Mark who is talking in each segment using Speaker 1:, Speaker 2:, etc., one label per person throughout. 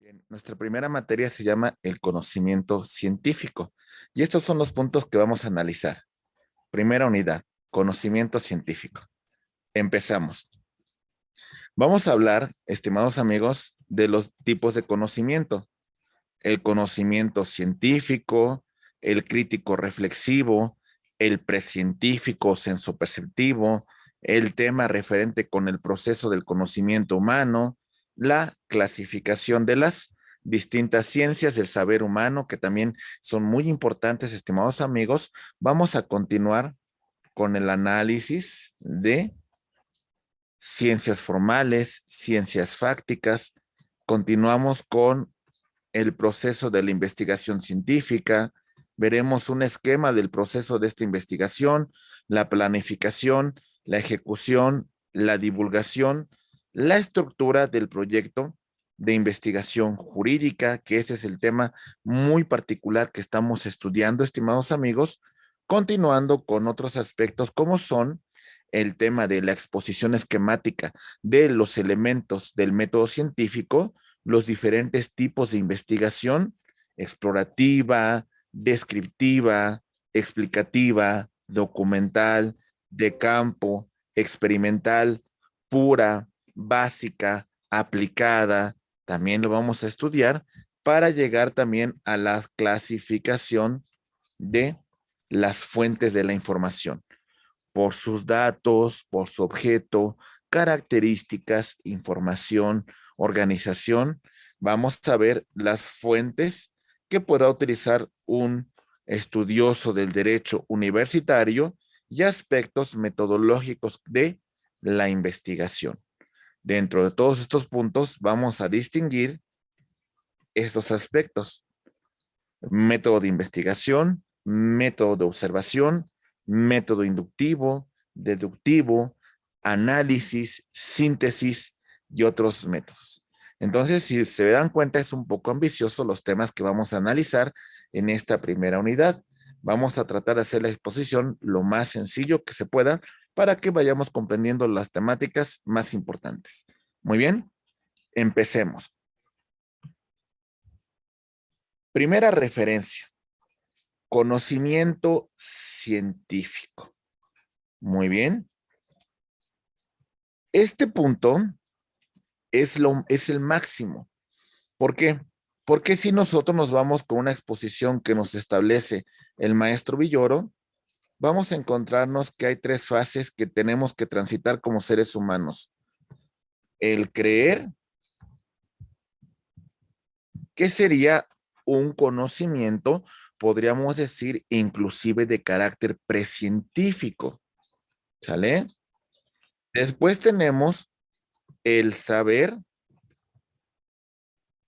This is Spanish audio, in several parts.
Speaker 1: Bien, nuestra primera materia se llama el conocimiento científico y estos son los puntos que vamos a analizar. Primera unidad, conocimiento científico. Empezamos. Vamos a hablar, estimados amigos, de los tipos de conocimiento. El conocimiento científico, el crítico reflexivo, el precientífico sensoperceptivo, el tema referente con el proceso del conocimiento humano, la clasificación de las distintas ciencias del saber humano, que también son muy importantes, estimados amigos. Vamos a continuar con el análisis de ciencias formales, ciencias fácticas. Continuamos con el proceso de la investigación científica, veremos un esquema del proceso de esta investigación, la planificación, la ejecución, la divulgación, la estructura del proyecto de investigación jurídica, que ese es el tema muy particular que estamos estudiando, estimados amigos, continuando con otros aspectos como son el tema de la exposición esquemática de los elementos del método científico, los diferentes tipos de investigación, explorativa, descriptiva, explicativa, documental, de campo, experimental, pura, básica, aplicada, también lo vamos a estudiar para llegar también a la clasificación de las fuentes de la información por sus datos, por su objeto, características, información, organización. Vamos a ver las fuentes que pueda utilizar un estudioso del derecho universitario y aspectos metodológicos de la investigación. Dentro de todos estos puntos vamos a distinguir estos aspectos: método de investigación, método de observación, método inductivo, deductivo, análisis, síntesis y otros métodos. Entonces, si se dan cuenta, es un poco ambicioso los temas que vamos a analizar en esta primera unidad. Vamos a tratar de hacer la exposición lo más sencillo que se pueda para que vayamos comprendiendo las temáticas más importantes. Muy bien, empecemos. Primera referencia. Conocimiento científico. Muy bien. Este punto es el máximo. ¿Por qué? Porque si nosotros nos vamos con una exposición que nos establece el maestro Villoro, vamos a encontrarnos que hay tres fases que tenemos que transitar como seres humanos. El creer, que sería un conocimiento, podríamos decir, inclusive de carácter precientífico. ¿Sale? Después tenemos el saber,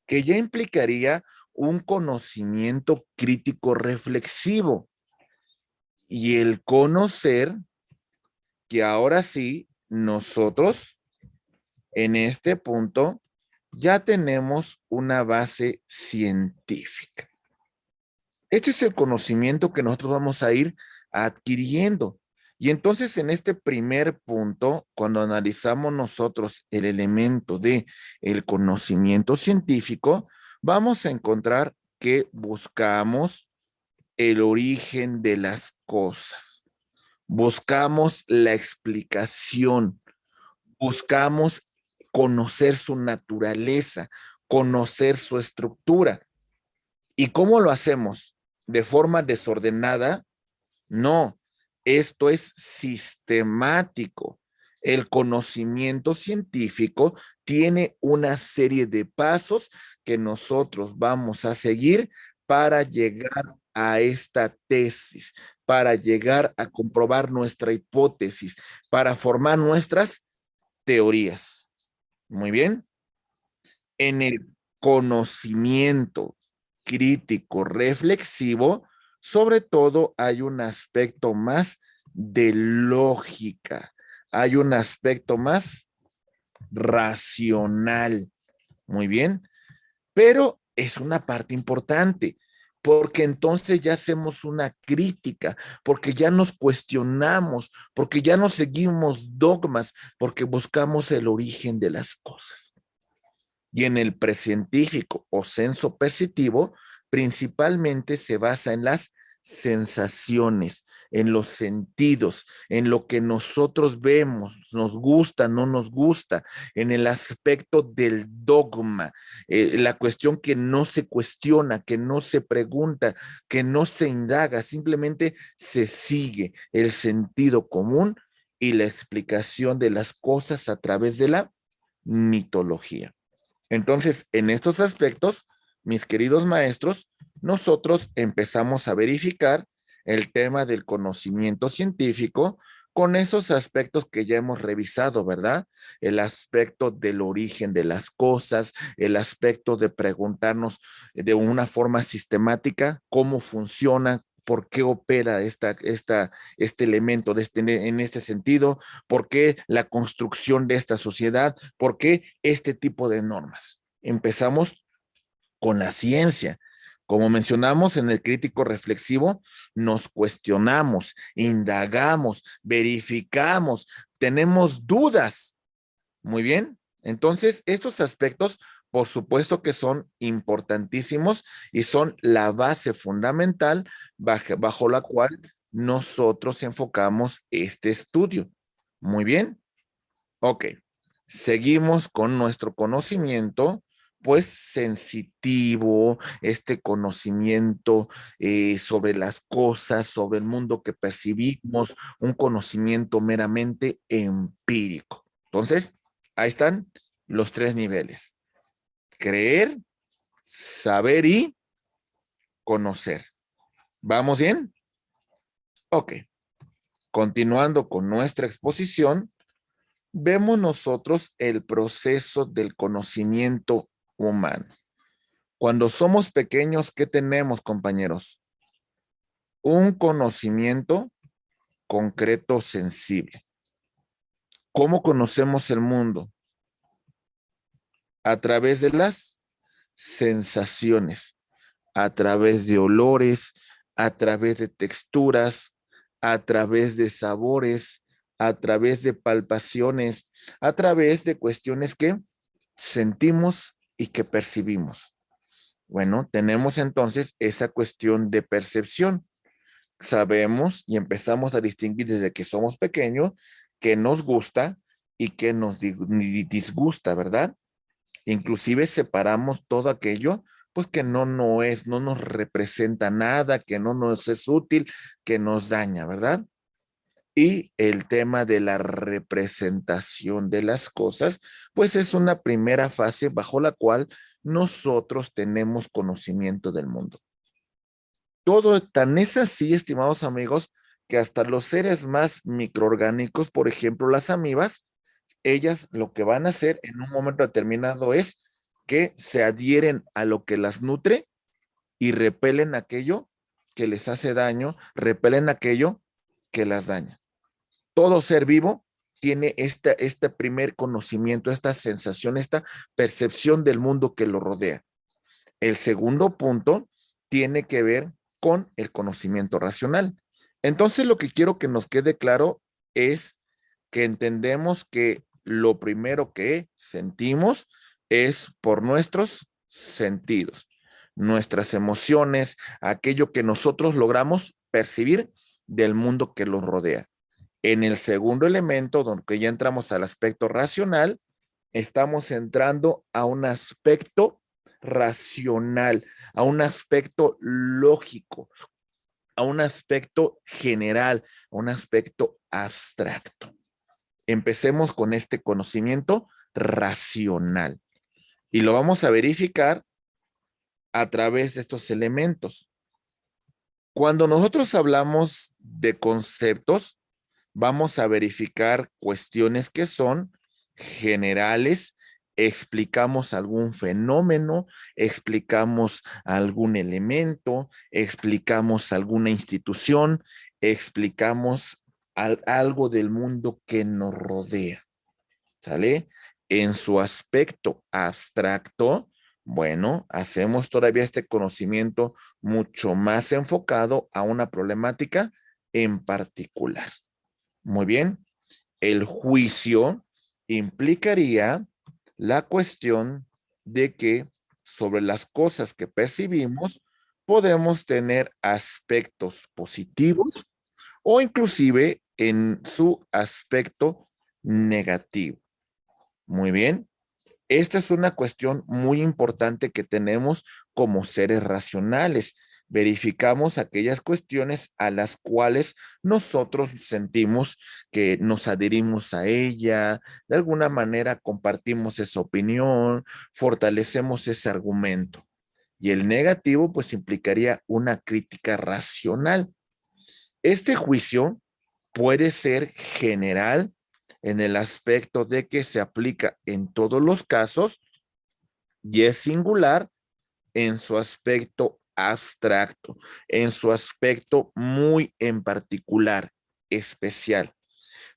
Speaker 1: que ya implicaría un conocimiento crítico reflexivo, y el conocer, que ahora sí nosotros en este punto ya tenemos una base científica. Este es el conocimiento que nosotros vamos a ir adquiriendo. Y entonces en este primer punto, cuando analizamos nosotros el elemento de el conocimiento científico, vamos a encontrar que buscamos el origen de las cosas, buscamos la explicación, buscamos conocer su naturaleza, conocer su estructura. ¿Y cómo lo hacemos? ¿De forma desordenada? No, esto es sistemático. El conocimiento científico tiene una serie de pasos que nosotros vamos a seguir para llegar a esta tesis, para llegar a comprobar nuestra hipótesis, para formar nuestras teorías. Muy bien. En el conocimiento crítico reflexivo, sobre todo hay un aspecto más de lógica, hay un aspecto más racional. Muy bien, pero es una parte importante, porque entonces ya hacemos una crítica, porque ya nos cuestionamos, porque ya no seguimos dogmas, porque buscamos el origen de las cosas. Y en el prescientífico o senso perceptivo, principalmente se basa en las sensaciones, en los sentidos, en lo que nosotros vemos, nos gusta, no nos gusta, en el aspecto del dogma, la cuestión que no se cuestiona, que no se pregunta, que no se indaga, simplemente se sigue el sentido común y la explicación de las cosas a través de la mitología. Entonces, en estos aspectos, mis queridos maestros, nosotros empezamos a verificar el tema del conocimiento científico con esos aspectos que ya hemos revisado, ¿verdad? El aspecto del origen de las cosas, el aspecto de preguntarnos de una forma sistemática cómo funciona, por qué opera este elemento en este sentido, por qué la construcción de esta sociedad, por qué este tipo de normas. Empezamos con la ciencia. Como mencionamos en el crítico reflexivo, nos cuestionamos, indagamos, verificamos, tenemos dudas. Muy bien. Entonces, estos aspectos, por supuesto que son importantísimos y son la base fundamental bajo la cual nosotros enfocamos este estudio. Muy bien. Ok. Seguimos con nuestro conocimiento, pues sensitivo, este conocimiento sobre las cosas, sobre el mundo que percibimos, un conocimiento meramente empírico. Entonces, ahí están los tres niveles: creer, saber y conocer. ¿Vamos bien? Ok. Continuando con nuestra exposición, vemos nosotros el proceso del conocimiento humano. Cuando somos pequeños, ¿qué tenemos, compañeros? Un conocimiento concreto, sensible. ¿Cómo conocemos el mundo? A través de las sensaciones, a través de olores, a través de texturas, a través de sabores, a través de palpaciones, a través de cuestiones que sentimos y que percibimos. Bueno, tenemos entonces esa cuestión de percepción. Sabemos y empezamos a distinguir desde que somos pequeños qué nos gusta y qué nos disgusta, ¿verdad? Inclusive separamos todo aquello pues que no nos representa nada, que no nos es útil, que nos daña, ¿verdad? Y el tema de la representación de las cosas, pues es una primera fase bajo la cual nosotros tenemos conocimiento del mundo. Todo tan es así, estimados amigos, que hasta los seres más microorgánicos, por ejemplo, las amibas, ellas lo que van a hacer en un momento determinado es que se adhieren a lo que las nutre y repelen aquello que les hace daño, repelen aquello que las daña. Todo ser vivo tiene este primer conocimiento, esta sensación, esta percepción del mundo que lo rodea. El segundo punto tiene que ver con el conocimiento racional. Entonces, lo que quiero que nos quede claro es que entendemos que lo primero que sentimos es por nuestros sentidos, nuestras emociones, aquello que nosotros logramos percibir del mundo que los rodea. En el segundo elemento, donde ya entramos al aspecto racional, estamos entrando a un aspecto racional, a un aspecto lógico, a un aspecto general, a un aspecto abstracto. Empecemos con este conocimiento racional y lo vamos a verificar a través de estos elementos. Cuando nosotros hablamos de conceptos, vamos a verificar cuestiones que son generales, explicamos algún fenómeno, explicamos algún elemento, explicamos alguna institución, explicamos algo del mundo que nos rodea, ¿sale? En su aspecto abstracto, bueno, hacemos todavía este conocimiento mucho más enfocado a una problemática en particular. Muy bien, el juicio implicaría la cuestión de que sobre las cosas que percibimos podemos tener aspectos positivos o inclusive en su aspecto negativo. Muy bien. Esta es una cuestión muy importante que tenemos como seres racionales. Verificamos aquellas cuestiones a las cuales nosotros sentimos que nos adherimos a ella, de alguna manera compartimos esa opinión, fortalecemos ese argumento. Y el negativo pues implicaría una crítica racional. Este juicio puede ser general en el aspecto de que se aplica en todos los casos y es singular en su aspecto abstracto, en su aspecto muy en particular, especial.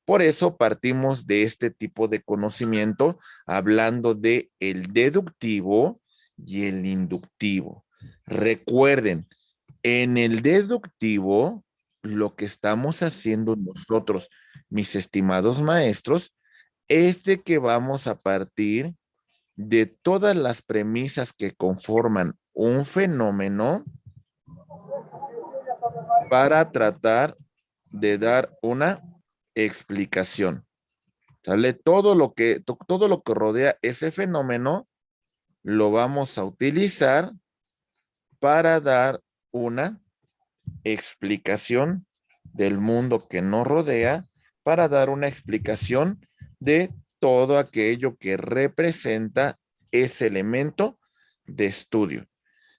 Speaker 1: Por eso partimos de este tipo de conocimiento hablando de el deductivo y el inductivo. Recuerden, en el deductivo, lo que estamos haciendo nosotros, mis estimados maestros, es de que vamos a partir de todas las premisas que conforman un fenómeno para tratar de dar una explicación. ¿Sale? Todo lo que rodea ese fenómeno lo vamos a utilizar para dar una explicación del mundo que nos rodea, para dar una explicación de todo aquello que representa ese elemento de estudio.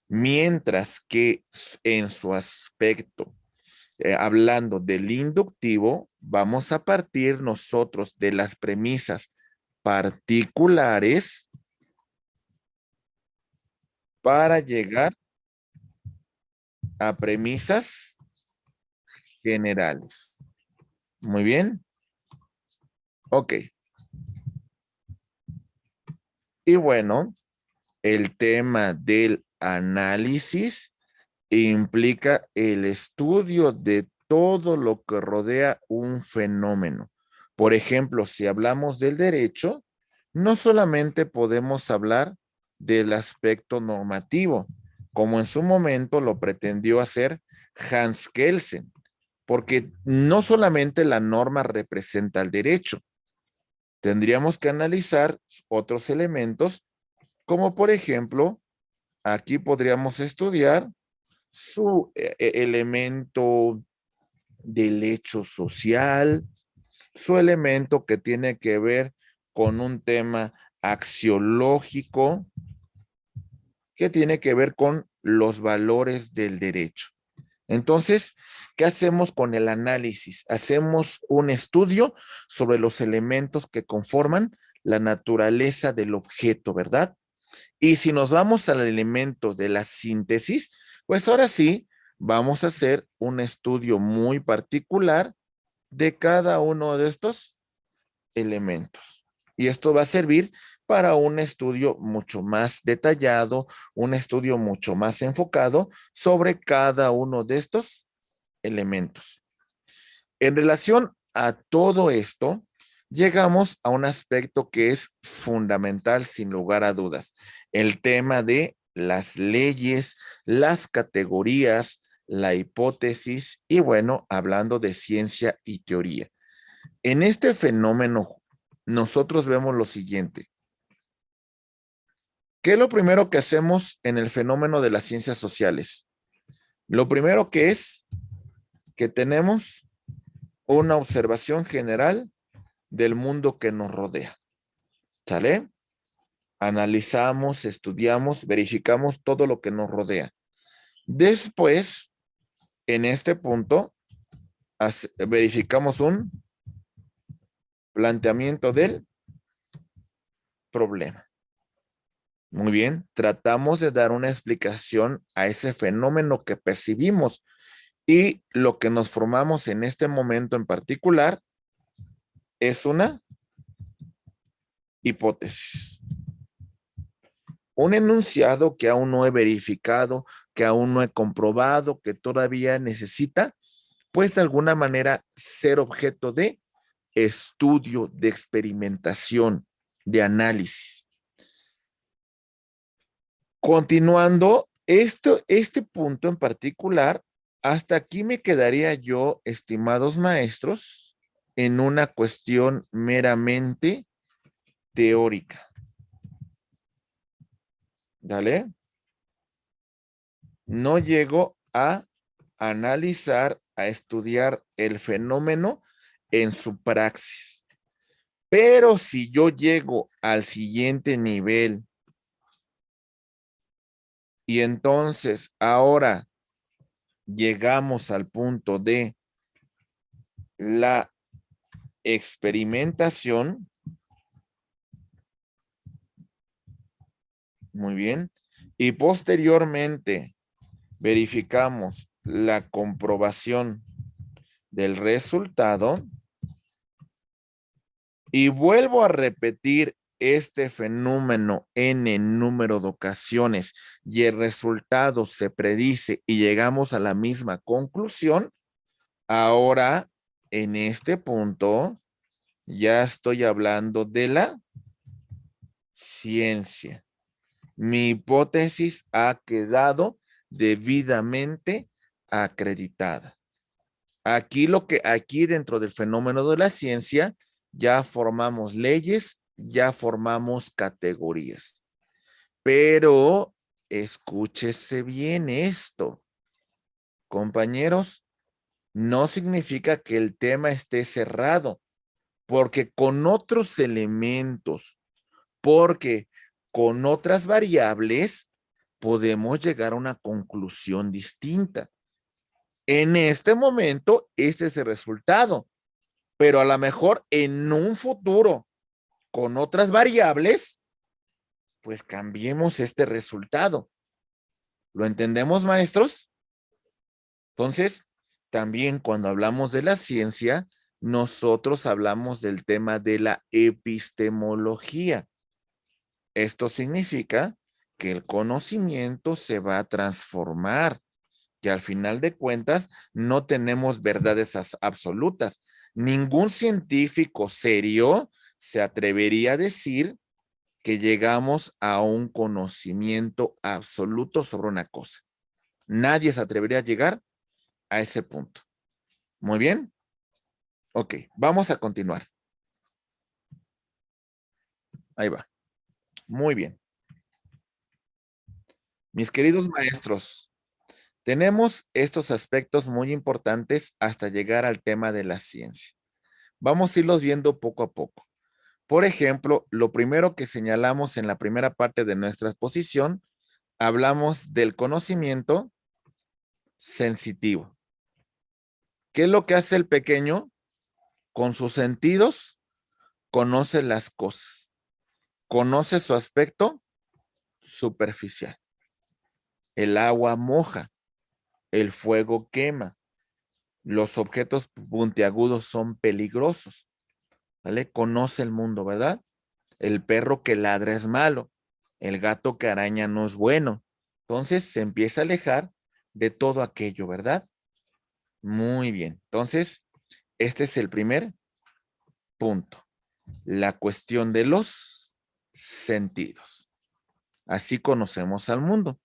Speaker 1: Mientras que en su aspecto, hablando del inductivo, vamos a partir nosotros de las premisas particulares para llegar a premisas generales. Muy bien. Ok. Y bueno, el tema del análisis implica el estudio de todo lo que rodea un fenómeno. Por ejemplo, si hablamos del derecho, no solamente podemos hablar del aspecto normativo, como en su momento lo pretendió hacer Hans Kelsen, porque no solamente la norma representa el derecho, tendríamos que analizar otros elementos, como por ejemplo, aquí podríamos estudiar su elemento del hecho social, su elemento que tiene que ver con un tema axiológico, que tiene que ver con los valores del derecho. Entonces, ¿qué hacemos con el análisis? Hacemos un estudio sobre los elementos que conforman la naturaleza del objeto, ¿verdad? Y si nos vamos al elemento de la síntesis, pues ahora sí, vamos a hacer un estudio muy particular de cada uno de estos elementos. Y esto va a servir para un estudio mucho más detallado, un estudio mucho más enfocado sobre cada uno de estos elementos. En relación a todo esto, llegamos a un aspecto que es fundamental sin lugar a dudas, el tema de las leyes, las categorías, la hipótesis y bueno, hablando de ciencia y teoría. En este fenómeno, nosotros vemos lo siguiente. ¿Qué es lo primero que hacemos en el fenómeno de las ciencias sociales? Lo primero que es que tenemos una observación general del mundo que nos rodea. ¿Sale? Analizamos, estudiamos, verificamos todo lo que nos rodea. Después, en este punto, verificamos un planteamiento del problema. Muy bien, tratamos de dar una explicación a ese fenómeno que percibimos y lo que nos formamos en este momento en particular es una hipótesis. Un enunciado que aún no he verificado, que aún no he comprobado, que todavía necesita, pues de alguna manera ser objeto de estudio, de experimentación, de análisis. Continuando, este punto en particular, hasta aquí me quedaría yo, estimados maestros, en una cuestión meramente teórica. ¿Dale? No llego a analizar, a estudiar el fenómeno en su praxis. Pero si yo llego al siguiente nivel y entonces ahora llegamos al punto de la experimentación, muy bien, y posteriormente verificamos la comprobación del resultado y vuelvo a repetir este fenómeno n número de ocasiones y el resultado se predice y llegamos a la misma conclusión, ahora en este punto ya estoy hablando de la ciencia. Mi hipótesis ha quedado debidamente acreditada. Aquí dentro del fenómeno de la ciencia ya formamos leyes, ya formamos categorías. Pero escúchese bien esto, compañeros, no significa que el tema esté cerrado, porque con otros elementos, porque con otras variables podemos llegar a una conclusión distinta. En este momento, este es el resultado, pero a lo mejor en un futuro, con otras variables, pues cambiemos este resultado. ¿Lo entendemos, maestros? Entonces, también cuando hablamos de la ciencia, nosotros hablamos del tema de la epistemología. Esto significa que el conocimiento se va a transformar, que al final de cuentas no tenemos verdades absolutas. Ningún científico serio se atrevería a decir que llegamos a un conocimiento absoluto sobre una cosa. Nadie se atrevería a llegar a ese punto. Muy bien. Ok, vamos a continuar. Ahí va. Muy bien. Mis queridos maestros, tenemos estos aspectos muy importantes hasta llegar al tema de la ciencia. Vamos a irlos viendo poco a poco. Por ejemplo, lo primero que señalamos en la primera parte de nuestra exposición, hablamos del conocimiento sensitivo. ¿Qué es lo que hace el pequeño? Con sus sentidos, conoce las cosas, conoce su aspecto superficial. El agua moja, el fuego quema, los objetos puntiagudos son peligrosos, ¿vale? Conoce el mundo, ¿verdad? El perro que ladra es malo, el gato que araña no es bueno. Entonces se empieza a alejar de todo aquello, ¿verdad? Muy bien. Entonces, este es el primer punto, la cuestión de los sentidos. Así conocemos al mundo.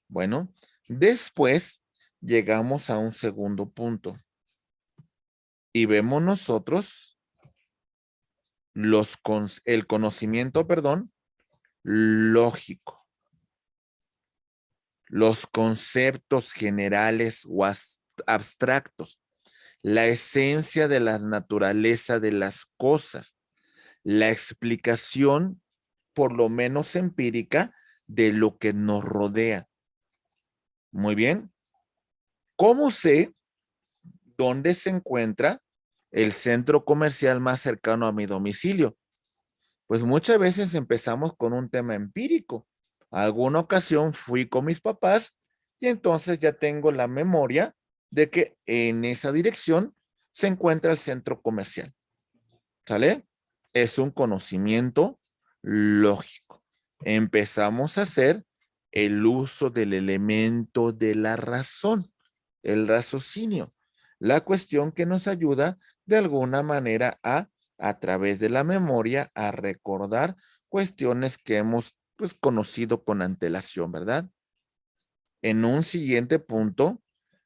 Speaker 1: Bueno, después llegamos a un segundo punto y vemos nosotros el conocimiento, perdón, lógico, los conceptos generales o abstractos, la esencia de la naturaleza de las cosas, la explicación, por lo menos empírica, de lo que nos rodea. Muy bien. ¿Cómo sé dónde se encuentra el centro comercial más cercano a mi domicilio? Pues muchas veces empezamos con un tema empírico. Alguna ocasión fui con mis papás y entonces ya tengo la memoria de que en esa dirección se encuentra el centro comercial. ¿Sale? Es un conocimiento lógico. Empezamos a hacer el uso del elemento de la razón, el raciocinio, la cuestión que nos ayuda de alguna manera a través de la memoria, a recordar cuestiones que hemos pues, conocido con antelación, ¿verdad? En un siguiente punto,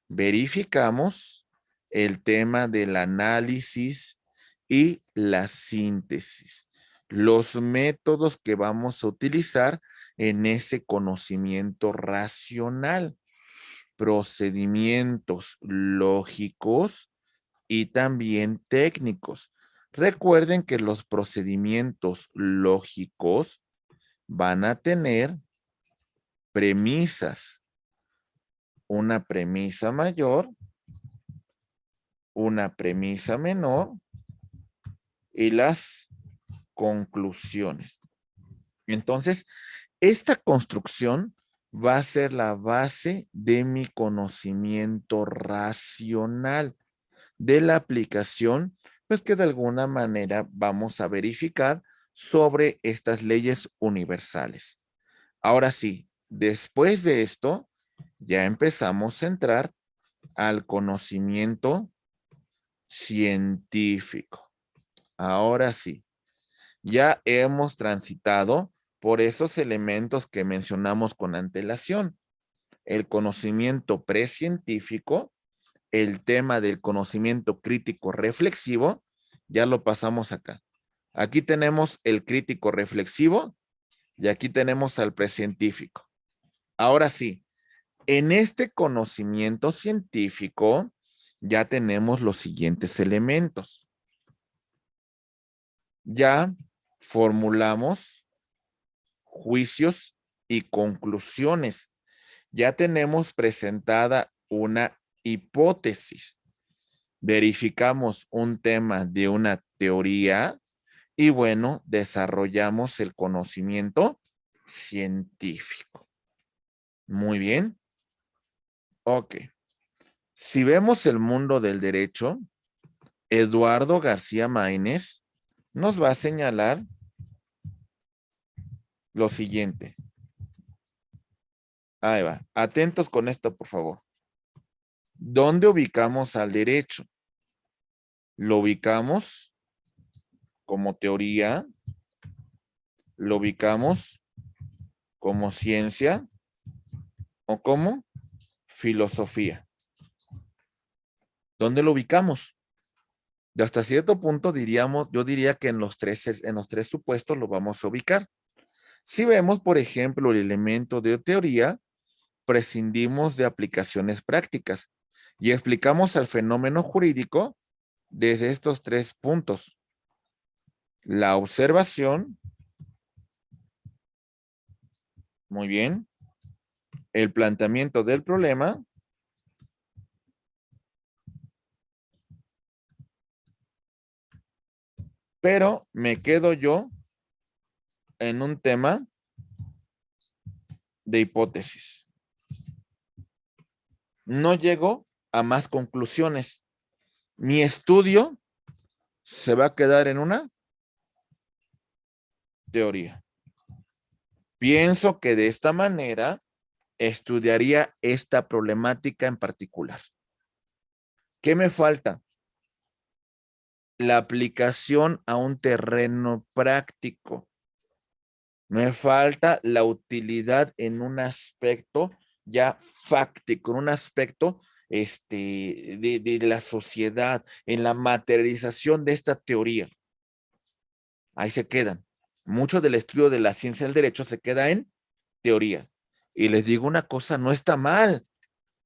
Speaker 1: verificamos el tema del análisis y la síntesis, los métodos que vamos a utilizar en ese conocimiento racional, procedimientos lógicos y también técnicos. Recuerden que los procedimientos lógicos van a tener premisas, una premisa mayor, una premisa menor y las conclusiones. Entonces, esta construcción va a ser la base de mi conocimiento racional de la aplicación, pues que de alguna manera vamos a verificar sobre estas leyes universales. Ahora sí, después de esto, ya empezamos a entrar al conocimiento científico. Ahora sí, ya hemos transitado por esos elementos que mencionamos con antelación. El conocimiento precientífico, el tema del conocimiento crítico reflexivo, ya lo pasamos acá. Aquí tenemos el crítico reflexivo y aquí tenemos al precientífico. Ahora sí, en este conocimiento científico ya tenemos los siguientes elementos. Ya formulamos juicios y conclusiones. Ya tenemos presentada una hipótesis. Verificamos un tema de una teoría y bueno, desarrollamos el conocimiento científico. Muy bien. Ok. Si vemos el mundo del derecho, Eduardo García Maínez nos va a señalar lo siguiente. Ahí va. Atentos con esto, por favor. ¿Dónde ubicamos al derecho? Lo ubicamos como teoría, lo ubicamos como ciencia o como filosofía. ¿Dónde lo ubicamos? Y hasta cierto punto diríamos, yo diría que en los tres supuestos lo vamos a ubicar. Si vemos, por ejemplo, el elemento de teoría, prescindimos de aplicaciones prácticas y explicamos al fenómeno jurídico desde estos tres puntos. La observación, muy bien, el planteamiento del problema, pero me quedo yo en un tema de hipótesis. No llego a más conclusiones. Mi estudio se va a quedar en una teoría. Pienso que de esta manera estudiaría esta problemática en particular. ¿Qué me falta? La aplicación a un terreno práctico. Me falta la utilidad en un aspecto ya fáctico, en un aspecto de la sociedad, en la materialización de esta teoría. Ahí se quedan. Mucho del estudio de la ciencia del derecho se queda en teoría. Y les digo una cosa, no está mal.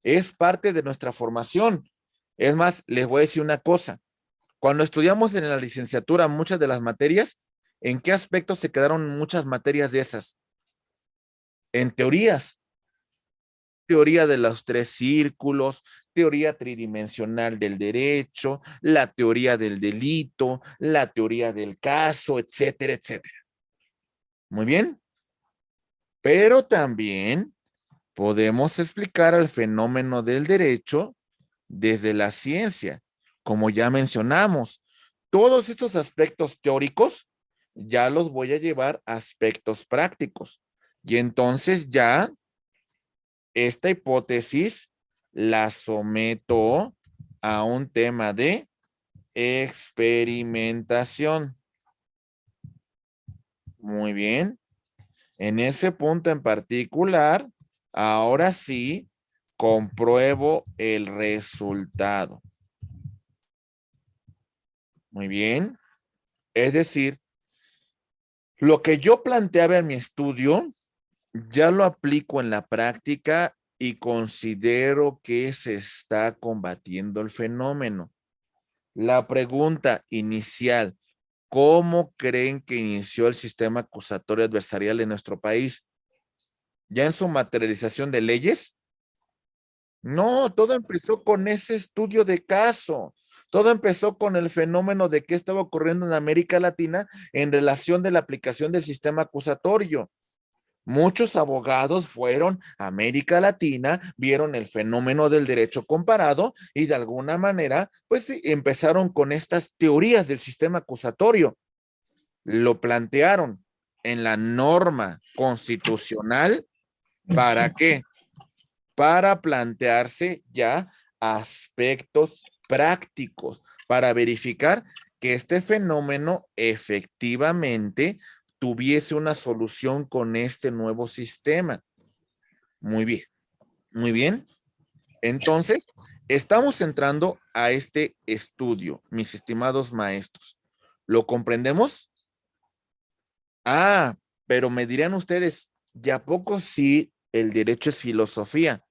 Speaker 1: Es parte de nuestra formación. Es más, les voy a decir una cosa. Cuando estudiamos en la licenciatura muchas de las materias, ¿en qué aspectos se quedaron muchas materias de esas? En teorías. Teoría de los tres círculos, teoría tridimensional del derecho, la teoría del delito, la teoría del caso, etcétera, etcétera. Muy bien. Pero también podemos explicar el fenómeno del derecho desde la ciencia, como ya mencionamos. Todos estos aspectos teóricos ya los voy a llevar a aspectos prácticos. Y entonces ya esta hipótesis la someto a un tema de experimentación. Muy bien. En ese punto en particular, ahora sí, compruebo el resultado. Muy bien. Es decir, lo que yo planteaba en mi estudio, ya lo aplico en la práctica y considero que se está combatiendo el fenómeno. La pregunta inicial, ¿cómo creen que inició el sistema acusatorio adversarial en nuestro país? ¿Ya en su materialización de leyes? No, todo empezó con ese estudio de caso. Todo empezó con el fenómeno de qué estaba ocurriendo en América Latina en relación de la aplicación del sistema acusatorio. Muchos abogados fueron a América Latina, vieron el fenómeno del derecho comparado y de alguna manera, pues sí, empezaron con estas teorías del sistema acusatorio. Lo plantearon en la norma constitucional. ¿Para qué? Para plantearse ya aspectos prácticos, para verificar que este fenómeno efectivamente tuviese una solución con este nuevo sistema. Muy bien, muy bien. Entonces, estamos entrando a este estudio, mis estimados maestros. ¿Lo comprendemos? Ah, pero me dirán ustedes, ¿y a poco sí el derecho es filosofía?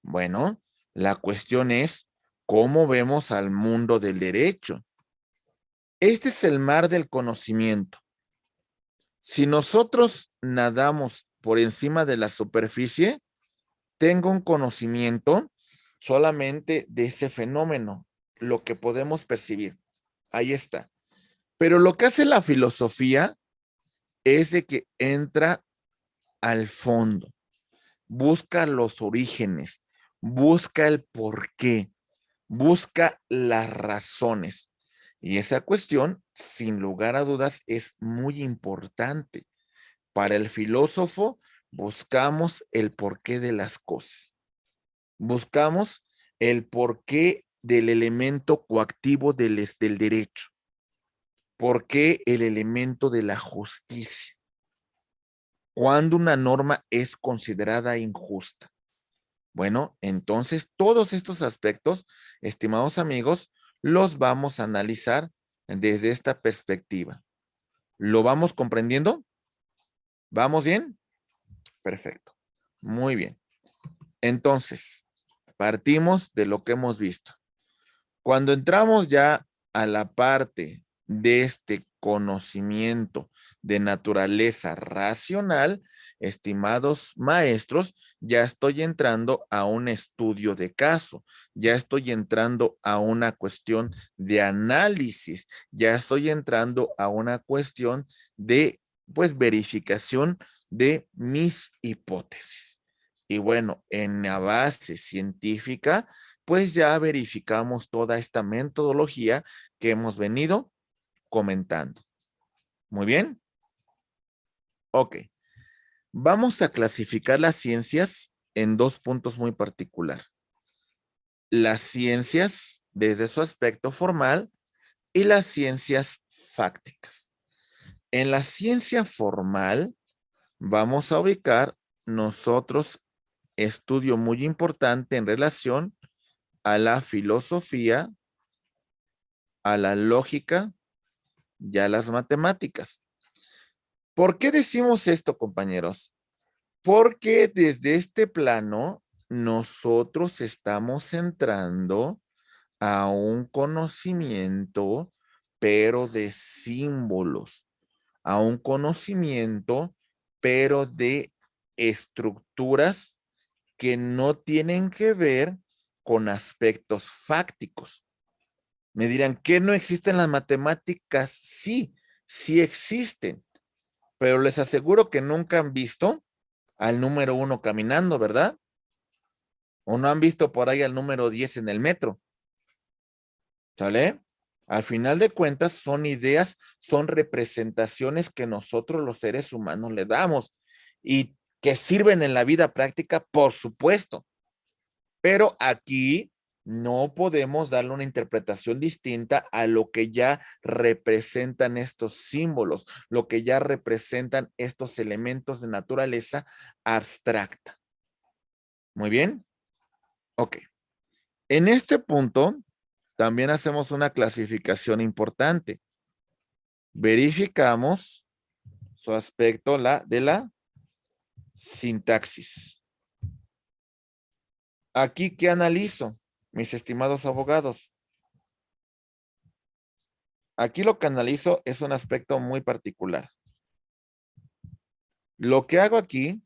Speaker 1: Bueno, la cuestión es cómo vemos al mundo del derecho. Este es el mar del conocimiento. Si nosotros nadamos por encima de la superficie, tengo un conocimiento solamente de ese fenómeno, lo que podemos percibir. Ahí está. Pero lo que hace la filosofía es de que entra al fondo, busca los orígenes, busca el porqué, busca las razones. Y esa cuestión, sin lugar a dudas, es muy importante. Para el filósofo, buscamos el porqué de las cosas. Buscamos el porqué del elemento coactivo del derecho. ¿Por qué el elemento de la justicia? ¿Cuándo una norma es considerada injusta? Bueno, entonces todos estos aspectos, estimados amigos, los vamos a analizar desde esta perspectiva. ¿Lo vamos comprendiendo? ¿Vamos bien? Perfecto. Muy bien. Entonces, partimos de lo que hemos visto. Cuando entramos ya a la parte de este conocimiento de naturaleza racional, estimados maestros, ya estoy entrando a un estudio de caso, ya estoy entrando a una cuestión de análisis, ya estoy entrando a una cuestión de, pues, verificación de mis hipótesis. Y bueno, en la base científica, pues ya verificamos toda esta metodología que hemos venido comentando. Muy bien. Ok. Vamos a clasificar las ciencias en dos puntos muy particular. Las ciencias desde su aspecto formal y las ciencias fácticas. En la ciencia formal vamos a ubicar nosotros estudio muy importante en relación a la filosofía, a la lógica y a las matemáticas. ¿Por qué decimos esto, compañeros? Porque desde este plano nosotros estamos entrando a un conocimiento, pero de símbolos, a un conocimiento, pero de estructuras que no tienen que ver con aspectos fácticos. Me dirán, ¿qué no existen las matemáticas? Sí, sí existen, pero les aseguro que nunca han visto al número 1 caminando, ¿verdad? O no han visto por ahí al número 10 en el metro, ¿sale? Al final de cuentas son ideas, son representaciones que nosotros los seres humanos le damos y que sirven en la vida práctica, por supuesto. Pero aquí No podemos darle una interpretación distinta a lo que ya representan estos símbolos, lo que ya representan estos elementos de naturaleza abstracta. Muy bien. Ok. En este punto, también hacemos una clasificación importante. Verificamos su aspecto de la sintaxis. Aquí, ¿qué analizo, mis estimados abogados? Aquí lo que analizo es un aspecto muy particular. Lo que hago aquí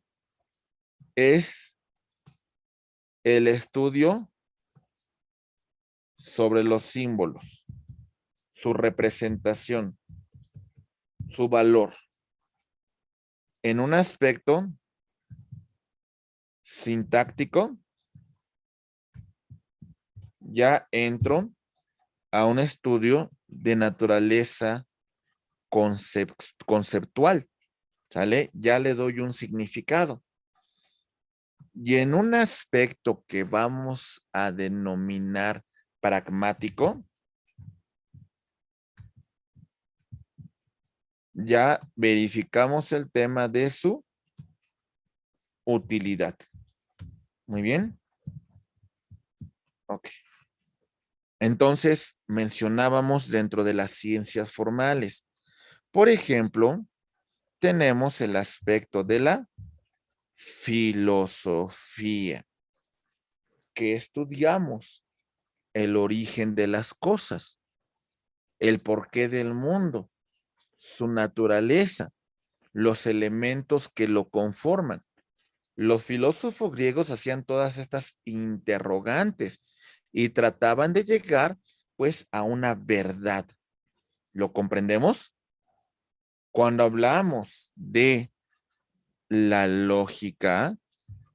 Speaker 1: es el estudio sobre los símbolos, su representación, su valor. En un aspecto sintáctico, ya entro a un estudio de naturaleza conceptual, ¿sale? Ya le doy un significado. Y en un aspecto que vamos a denominar pragmático, ya verificamos el tema de su utilidad. Muy bien. Ok. Entonces, mencionábamos dentro de las ciencias formales. Por ejemplo, tenemos el aspecto de la filosofía, que estudiamos el origen de las cosas, el porqué del mundo, su naturaleza, los elementos que lo conforman. Los filósofos griegos hacían todas estas interrogantes y trataban de llegar pues a una verdad. ¿Lo comprendemos? Cuando hablamos de la lógica,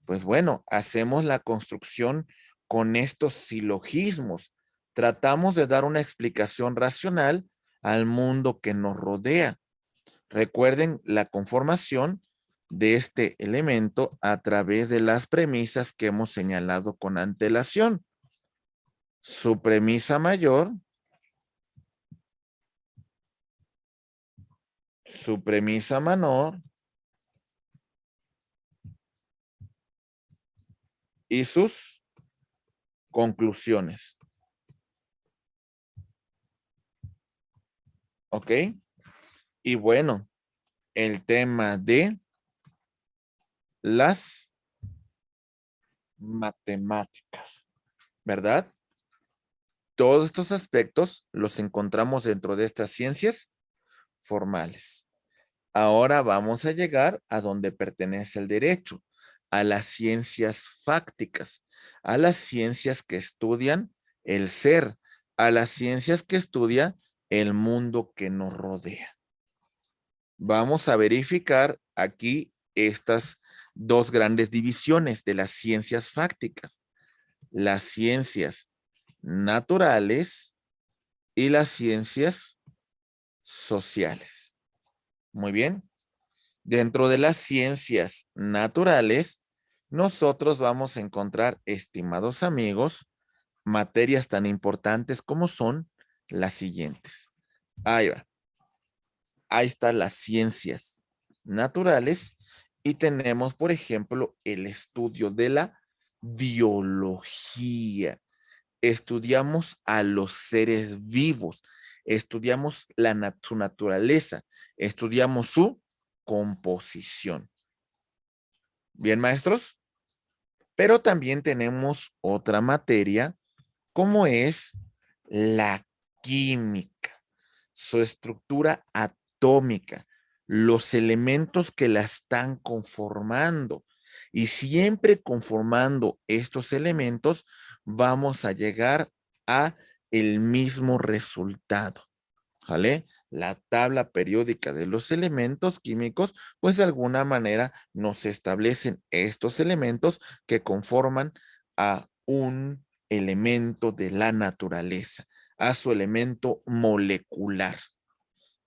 Speaker 1: pues bueno, hacemos la construcción con estos silogismos. Tratamos de dar una explicación racional al mundo que nos rodea. Recuerden la conformación de este elemento a través de las premisas que hemos señalado con antelación. Su premisa mayor, su premisa menor y sus conclusiones. ¿Ok? Y bueno, el tema de las matemáticas, ¿verdad? Todos estos aspectos los encontramos dentro de estas ciencias formales. Ahora vamos a llegar a donde pertenece el derecho, a las ciencias fácticas, a las ciencias que estudian el ser, a las ciencias que estudian el mundo que nos rodea. Vamos a verificar aquí estas dos grandes divisiones de las ciencias fácticas, las ciencias naturales y las ciencias sociales. Muy bien. Dentro de las ciencias naturales, nosotros vamos a encontrar, estimados amigos, materias tan importantes como son las siguientes. Ahí va. Ahí están las ciencias naturales y tenemos, por ejemplo, el estudio de la biología. Estudiamos a los seres vivos, estudiamos su naturaleza, estudiamos su composición. Bien, maestros. Pero también tenemos otra materia como es la química, su estructura atómica, los elementos que la están conformando. Y siempre conformando estos elementos, vamos a llegar a el mismo resultado. ¿Vale? La tabla periódica de los elementos químicos, pues de alguna manera nos establecen estos elementos que conforman a un elemento de la naturaleza, a su elemento molecular.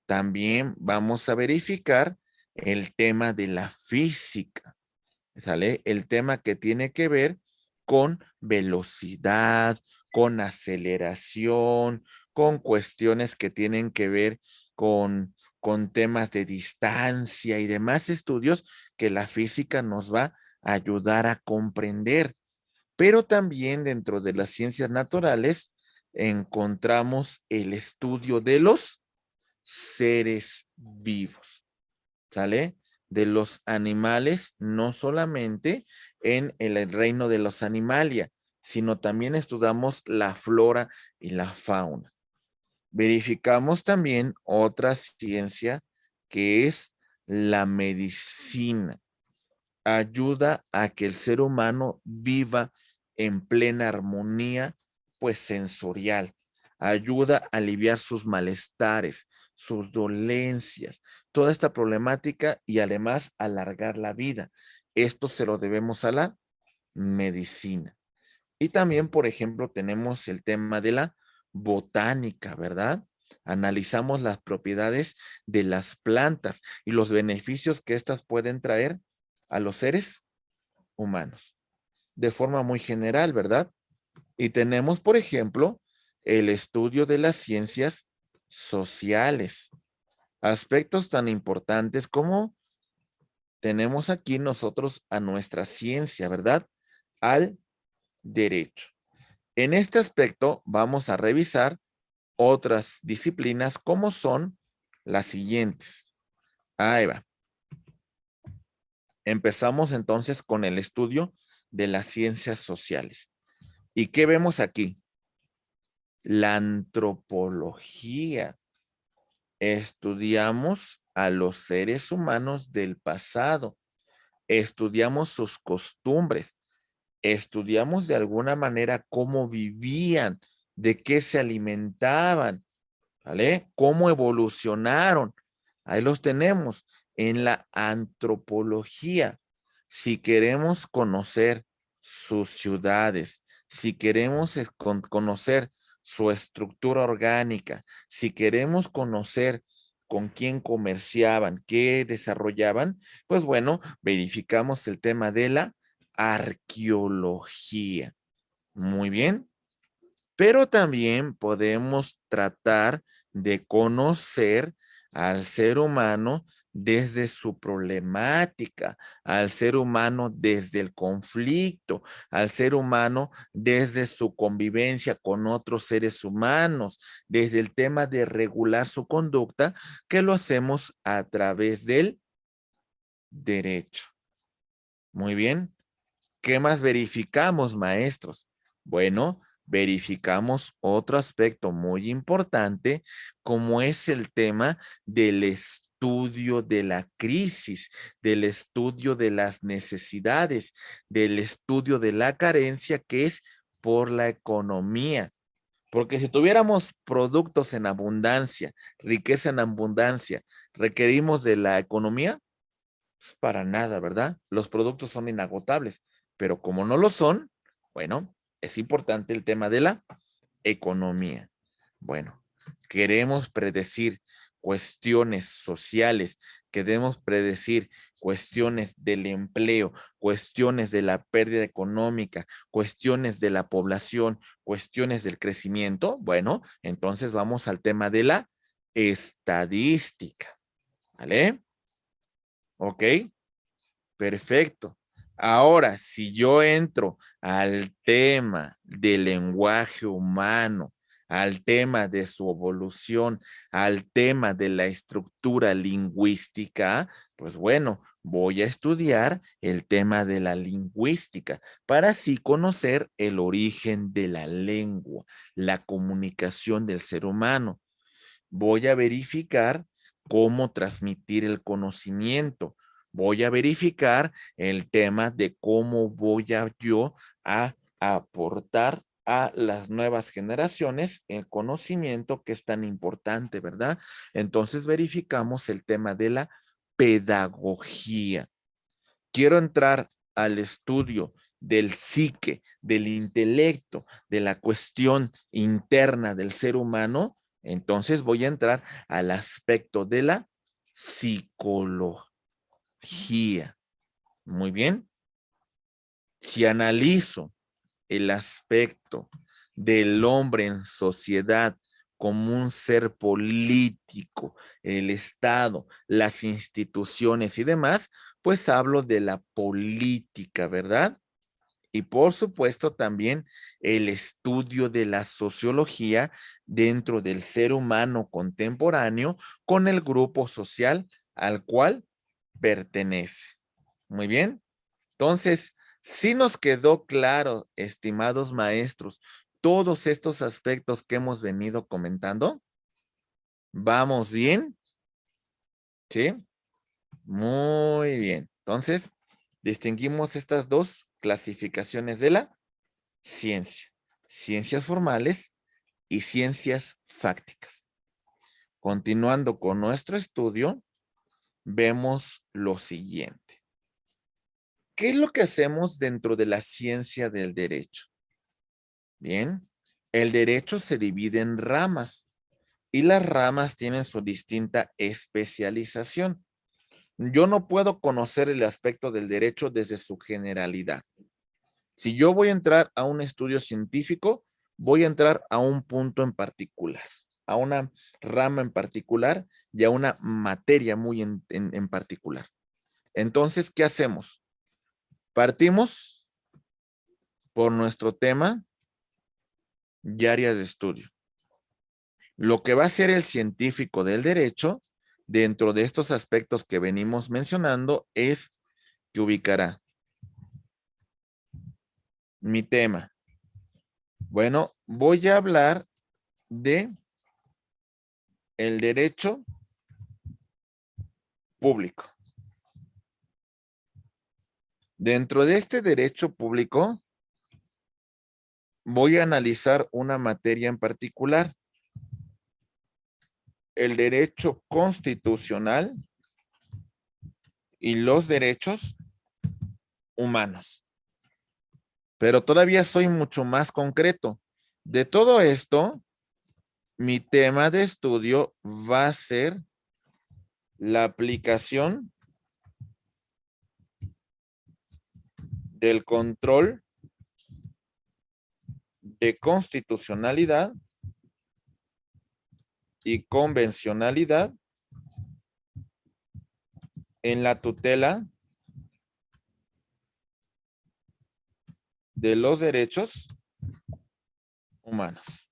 Speaker 1: También vamos a verificar el tema de la física, ¿sale? El tema que tiene que ver con velocidad, con aceleración, con cuestiones que tienen que ver con temas de distancia y demás estudios que la física nos va a ayudar a comprender. Pero también dentro de las ciencias naturales encontramos el estudio de los seres vivos, ¿sale? De los animales, no solamente en el reino de los animalia, sino también estudiamos la flora y la fauna. Verificamos también otra ciencia que es la medicina. Ayuda a que el ser humano viva en plena armonía, pues sensorial. Ayuda a aliviar sus malestares, sus dolencias, toda esta problemática y además alargar la vida. Esto se lo debemos a la medicina. Y también, por ejemplo, tenemos el tema de la botánica, ¿verdad? Analizamos las propiedades de las plantas y los beneficios que éstas pueden traer a los seres humanos, de forma muy general, ¿verdad? Y tenemos, por ejemplo, el estudio de las ciencias sociales, aspectos tan importantes como tenemos aquí nosotros a nuestra ciencia, ¿verdad? Al derecho. En este aspecto vamos a revisar otras disciplinas como son las siguientes. Ahí va. Empezamos entonces con el estudio de las ciencias sociales. ¿Y qué vemos aquí? La antropología. Estudiamos a los seres humanos del pasado. Estudiamos sus costumbres. Estudiamos de alguna manera cómo vivían, de qué se alimentaban, ¿vale? Cómo evolucionaron. Ahí los tenemos en la antropología. Si queremos conocer sus ciudades, si queremos conocer su estructura orgánica, si queremos conocer con quién comerciaban, qué desarrollaban, pues bueno, verificamos el tema de la arqueología. Muy bien. Pero también podemos tratar de conocer al ser humano desde su problemática, al ser humano desde el conflicto, al ser humano desde su convivencia con otros seres humanos, desde el tema de regular su conducta, que lo hacemos a través del derecho. Muy bien. ¿Qué más verificamos, maestros? Bueno, verificamos otro aspecto muy importante, como es el tema del estudio de la crisis, del estudio de las necesidades, del estudio de la carencia, que es por la economía. Porque si tuviéramos productos en abundancia, riqueza en abundancia, requerimos de la economía, para nada, ¿verdad? Los productos son inagotables, pero como no lo son, bueno, es importante el tema de la economía. Bueno, queremos predecir cuestiones sociales, queremos predecir cuestiones del empleo, cuestiones de la pérdida económica, cuestiones de la población, cuestiones del crecimiento. Bueno, entonces vamos al tema de la estadística, ¿vale? ¿Ok? Perfecto. Ahora, si yo entro al tema del lenguaje humano, al tema de su evolución, al tema de la estructura lingüística, pues bueno, voy a estudiar el tema de la lingüística para así conocer el origen de la lengua, la comunicación del ser humano. Voy a verificar cómo transmitir el conocimiento. Voy a verificar el tema de cómo voy a yo a aportar a las nuevas generaciones el conocimiento que es tan importante, ¿verdad? Entonces verificamos el tema de la pedagogía. Quiero entrar al estudio del psique, del intelecto, de la cuestión interna del ser humano, entonces voy a entrar al aspecto de la psicología. Muy bien. Si analizo el aspecto del hombre en sociedad como un ser político, el Estado, las instituciones y demás, pues hablo de la política, ¿verdad? Y por supuesto también el estudio de la sociología dentro del ser humano contemporáneo con el grupo social al cual pertenece. Muy bien. Entonces, sí nos quedó claro, estimados maestros, todos estos aspectos que hemos venido comentando. ¿Vamos bien? ¿Sí? Muy bien. Entonces, distinguimos estas dos clasificaciones de la ciencia. Ciencias formales y ciencias fácticas. Continuando con nuestro estudio, vemos lo siguiente. ¿Qué es lo que hacemos dentro de la ciencia del derecho? Bien, el derecho se divide en ramas y las ramas tienen su distinta especialización. Yo no puedo conocer el aspecto del derecho desde su generalidad. Si yo voy a entrar a un estudio científico, voy a entrar a un punto en particular, a una rama en particular y a una materia muy en particular. Entonces, ¿qué hacemos? Partimos por nuestro tema y áreas de estudio. Lo que va a hacer el científico del derecho dentro de estos aspectos que venimos mencionando es que ubicará mi tema. Bueno, voy a hablar de el derecho público. Dentro de este derecho público, voy a analizar una materia en particular, el derecho constitucional y los derechos humanos. Pero todavía soy mucho más concreto. De todo esto, mi tema de estudio va a ser la aplicación del control de constitucionalidad y convencionalidad en la tutela de los derechos humanos.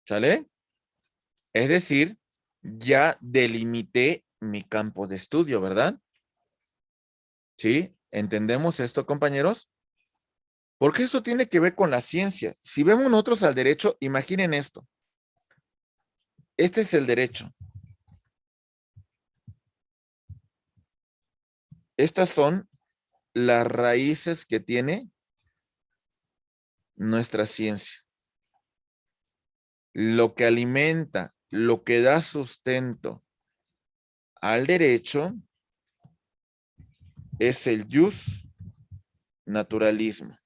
Speaker 1: ¿Sale? Es decir, ya delimité mi campo de estudio, ¿verdad? ¿Sí? ¿Entendemos esto, compañeros? Porque esto tiene que ver con la ciencia. Si vemos nosotros al derecho, imaginen esto. Este es el derecho. Estas son las raíces que tiene nuestra ciencia. Lo que alimenta, lo que da sustento al derecho es el jus naturalismo.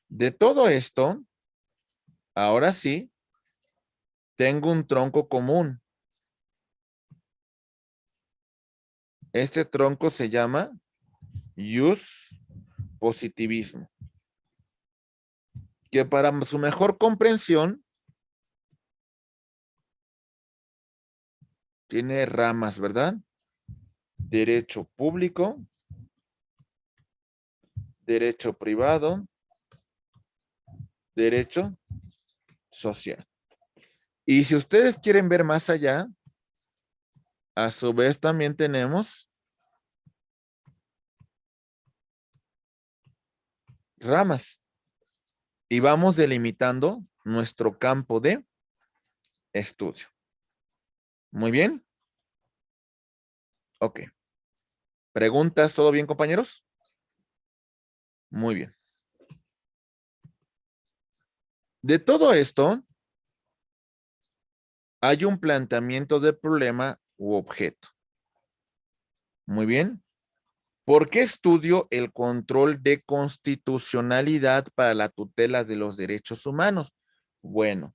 Speaker 1: De todo esto, ahora sí, tengo un tronco común. Este tronco se llama jus positivismo, que para su mejor comprensión tiene ramas, ¿verdad? Derecho público, derecho privado, derecho social. Y si ustedes quieren ver más allá, a su vez también tenemos ramas y vamos delimitando nuestro campo de estudio. Muy bien. Ok. ¿Preguntas? ¿Todo bien, compañeros? Muy bien. De todo esto, hay un planteamiento de problema u objeto. Muy bien. ¿Por qué estudio el control de constitucionalidad para la tutela de los derechos humanos? Bueno,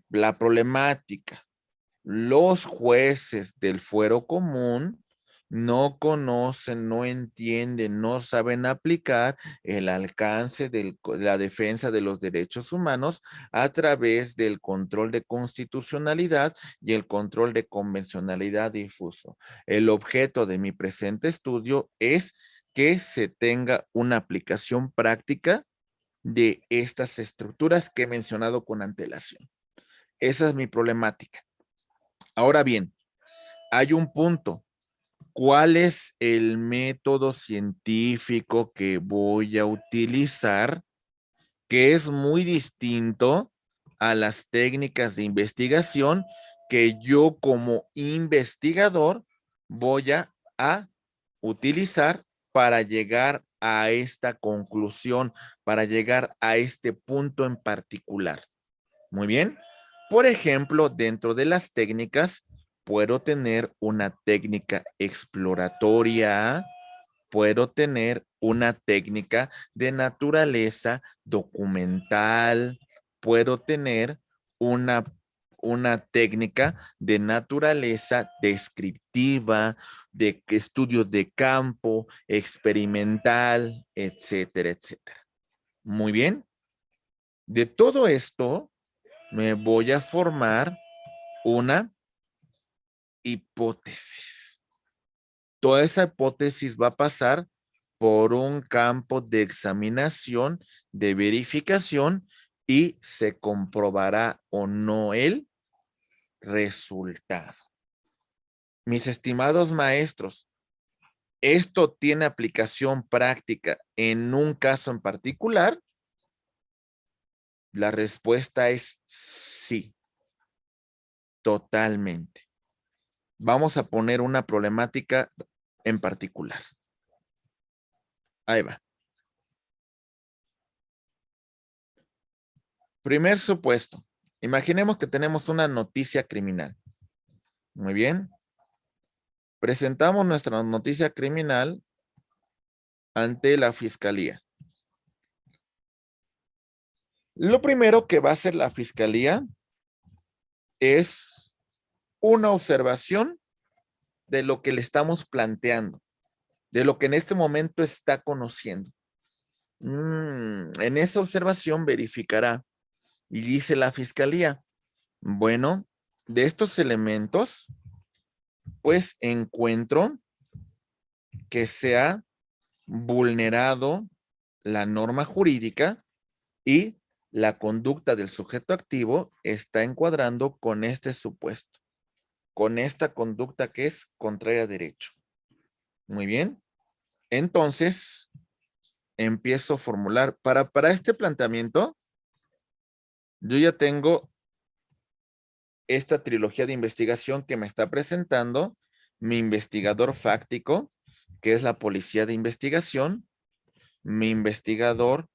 Speaker 1: la problemática. Los jueces del fuero común no conocen, no entienden, no saben aplicar el alcance de la defensa de los derechos humanos a través del control de constitucionalidad y el control de convencionalidad difuso. El objeto de mi presente estudio es que se tenga una aplicación práctica de estas estructuras que he mencionado con antelación. Esa es mi problemática. Ahora bien, hay un punto. ¿Cuál es el método científico que voy a utilizar que es muy distinto a las técnicas de investigación que yo como investigador voy a utilizar para llegar a esta conclusión, para llegar a este punto en particular? Muy bien. Por ejemplo, dentro de las técnicas, puedo tener una técnica exploratoria, puedo tener una técnica de naturaleza documental, puedo tener una, una técnica de naturaleza descriptiva, de estudios de campo, experimental, etcétera, etcétera. Muy bien. De todo esto, me voy a formar una hipótesis. Toda esa hipótesis va a pasar por un campo de examinación, de verificación y se comprobará o no el resultado. Mis estimados maestros, ¿esto tiene aplicación práctica en un caso en particular? La respuesta es sí, totalmente. Vamos a poner una problemática en particular. Ahí va. Primer supuesto. Imaginemos que tenemos una noticia criminal. Muy bien. Presentamos nuestra noticia criminal ante la fiscalía. Lo primero que va a hacer la fiscalía es una observación de lo que le estamos planteando, de lo que en este momento está conociendo. En esa observación verificará y dice la fiscalía, bueno, de estos elementos, pues encuentro que se ha vulnerado la norma jurídica y la conducta del sujeto activo está encuadrando con este supuesto, con esta conducta que es contraria a derecho. Muy bien. Entonces, empiezo a formular, para este planteamiento, yo ya tengo esta trilogía de investigación que me está presentando mi investigador fáctico, que es la policía de investigación, mi investigador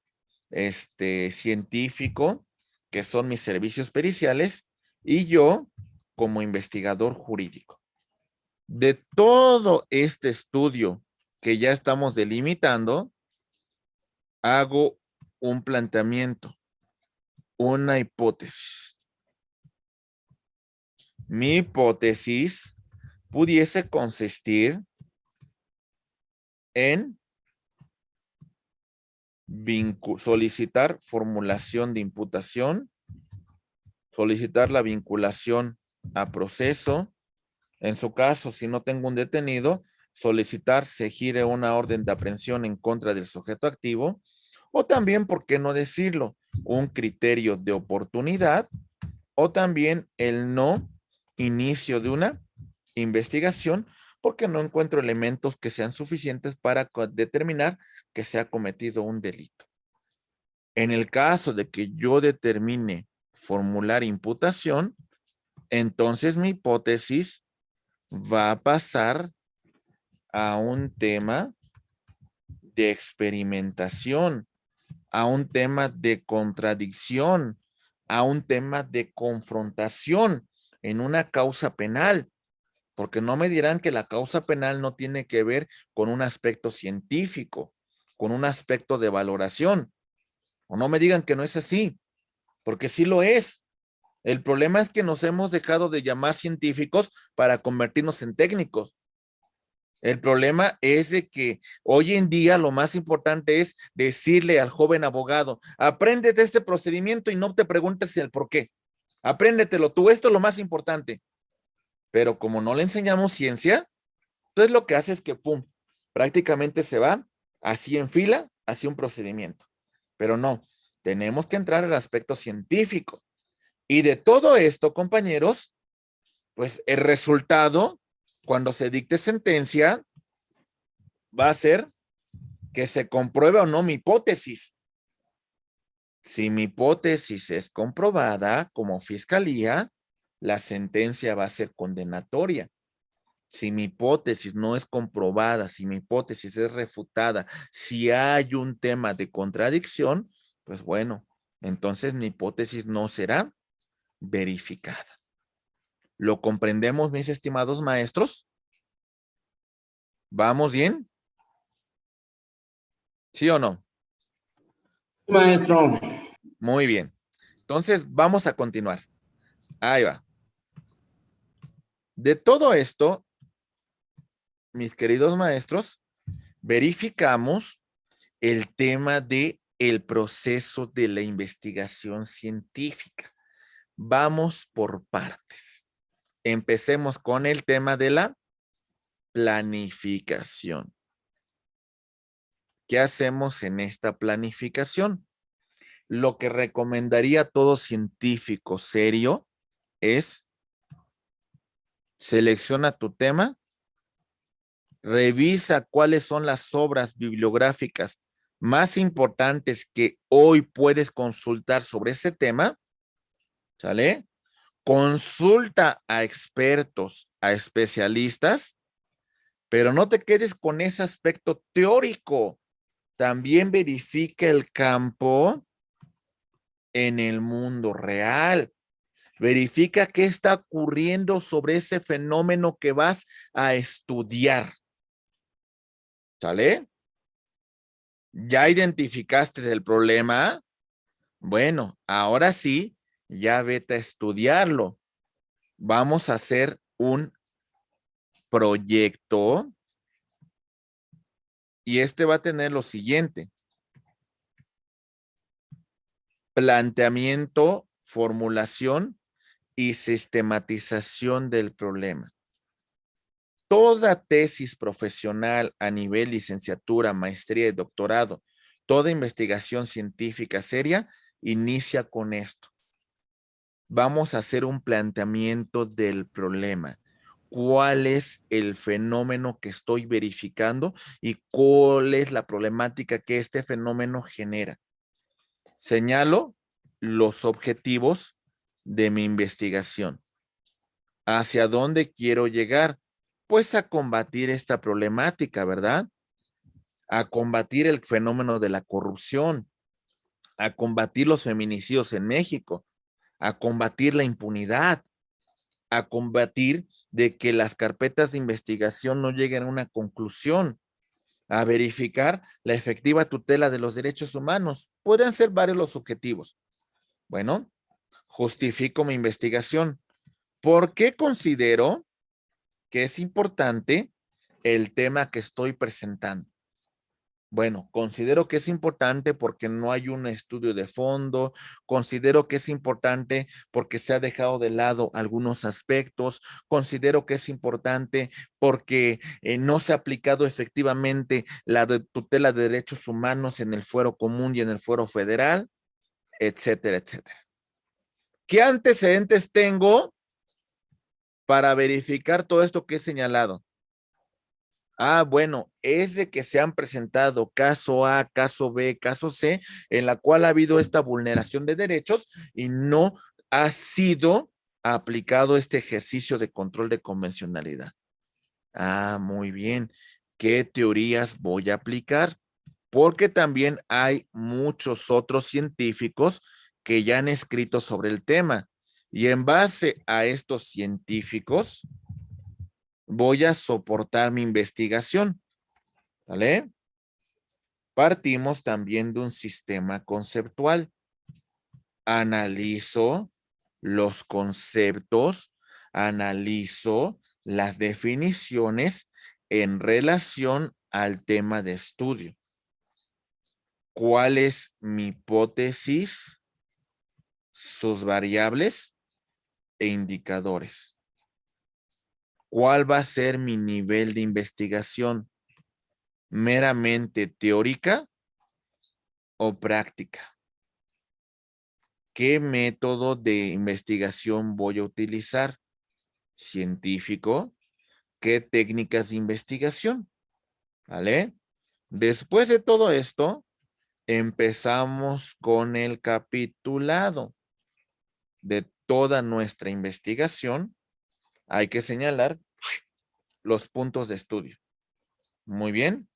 Speaker 1: científico, que son mis servicios periciales, y yo como investigador jurídico. De todo este estudio que ya estamos delimitando, hago un planteamiento, una hipótesis. Mi hipótesis pudiese consistir en solicitar formulación de imputación, solicitar la vinculación a proceso. En su caso, si no tengo un detenido, solicitar se gire una orden de aprehensión en contra del sujeto activo, o también, ¿por qué no decirlo? Un criterio de oportunidad, o también el no inicio de una investigación, porque no encuentro elementos que sean suficientes para determinar que se ha cometido un delito. En el caso de que yo determine formular imputación, entonces mi hipótesis va a pasar a un tema de experimentación, a un tema de contradicción, a un tema de confrontación en una causa penal, porque no me dirán que la causa penal no tiene que ver con un aspecto científico, con un aspecto de valoración, o no me digan que no es así, porque sí lo es. El problema es que nos hemos dejado de llamar científicos para convertirnos en técnicos. El problema es de que hoy en día lo más importante es decirle al joven abogado, apréndete este procedimiento y no te preguntes el por qué. Apréndetelo tú, esto es lo más importante. Pero como no le enseñamos ciencia, entonces lo que hace es que, pum, prácticamente se va así en fila, hacia un procedimiento. Pero no, tenemos que entrar al aspecto científico. Y de todo esto, compañeros, pues el resultado, cuando se dicte sentencia, va a ser que se compruebe o no mi hipótesis. Si mi hipótesis es comprobada como fiscalía, la sentencia va a ser condenatoria. Si mi hipótesis no es comprobada, si mi hipótesis es refutada, si hay un tema de contradicción, pues bueno, entonces mi hipótesis no será verificada. ¿Lo comprendemos, mis estimados maestros? ¿Vamos bien? ¿Sí o no?
Speaker 2: Maestro.
Speaker 1: Muy bien. Entonces, vamos a continuar. Ahí va. De todo esto, mis queridos maestros, verificamos el tema de el proceso de la investigación científica. Vamos por partes. Empecemos con el tema de la planificación. ¿Qué hacemos en esta planificación? Lo que recomendaría a todo científico serio es selecciona tu tema, revisa cuáles son las obras bibliográficas más importantes que hoy puedes consultar sobre ese tema, ¿sale? Consulta a expertos, a especialistas, pero no te quedes con ese aspecto teórico. También verifica el campo en el mundo real. Verifica qué está ocurriendo sobre ese fenómeno que vas a estudiar. ¿Sale? ¿Ya identificaste el problema? Bueno, ahora sí, ya vete a estudiarlo. Vamos a hacer un proyecto y este va a tener lo siguiente: planteamiento, formulación y sistematización del problema. Toda tesis profesional a nivel licenciatura, maestría y doctorado, toda investigación científica seria inicia con esto. Vamos a hacer un planteamiento del problema. ¿Cuál es el fenómeno que estoy verificando y cuál es la problemática que este fenómeno genera? Señalo los objetivos de mi investigación. ¿Hacia dónde quiero llegar? Pues a combatir esta problemática, ¿verdad? A combatir el fenómeno de la corrupción, a combatir los feminicidios en México, a combatir la impunidad, a combatir de que las carpetas de investigación no lleguen a una conclusión, a verificar la efectiva tutela de los derechos humanos. Podrían ser varios los objetivos. Bueno, justifico mi investigación. ¿Por qué considero que es importante el tema que estoy presentando? Bueno, considero que es importante porque no hay un estudio de fondo, considero que es importante porque se ha dejado de lado algunos aspectos, considero que es importante porque no se ha aplicado efectivamente la tutela de derechos humanos en el fuero común y en el fuero federal, etcétera, etcétera. ¿Qué antecedentes tengo para verificar todo esto que he señalado? Bueno, es de que se han presentado caso A, caso B, caso C, en la cual ha habido esta vulneración de derechos y no ha sido aplicado este ejercicio de control de convencionalidad. Muy bien. ¿Qué teorías voy a aplicar? Porque también hay muchos otros científicos que ya han escrito sobre el tema. Y en base a estos científicos, voy a soportar mi investigación. ¿Vale? Partimos también de un sistema conceptual. Analizo los conceptos, analizo las definiciones en relación al tema de estudio. ¿Cuál es mi hipótesis, sus variables e indicadores? ¿Cuál va a ser mi nivel de investigación? ¿Meramente teórica o práctica? ¿Qué método de investigación voy a utilizar? ¿Científico? ¿Qué técnicas de investigación? ¿Vale? Después de todo esto, empezamos con el capitulado de toda nuestra investigación. Hay que señalar los puntos de estudio. Muy bien.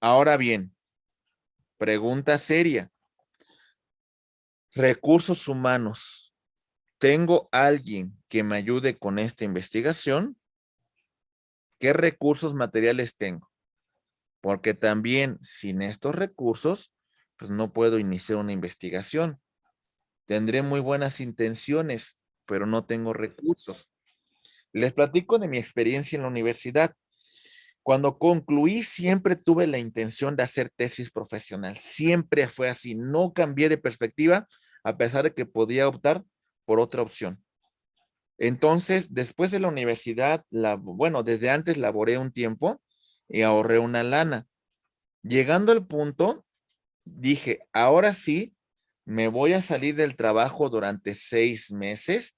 Speaker 1: Ahora bien, pregunta seria. Recursos humanos. ¿Tengo alguien que me ayude con esta investigación? ¿Qué recursos materiales tengo? Porque también sin estos recursos, pues no puedo iniciar una investigación. Tendré muy buenas intenciones, pero no tengo recursos. Les platico de mi experiencia en la universidad. Cuando concluí, siempre tuve la intención de hacer tesis profesional. Siempre fue así. No cambié de perspectiva, a pesar de que podía optar por otra opción. Entonces, después de la universidad, bueno, desde antes laboré un tiempo y ahorré una lana. Llegando al punto, dije, ahora sí, me voy a salir del trabajo durante 6 meses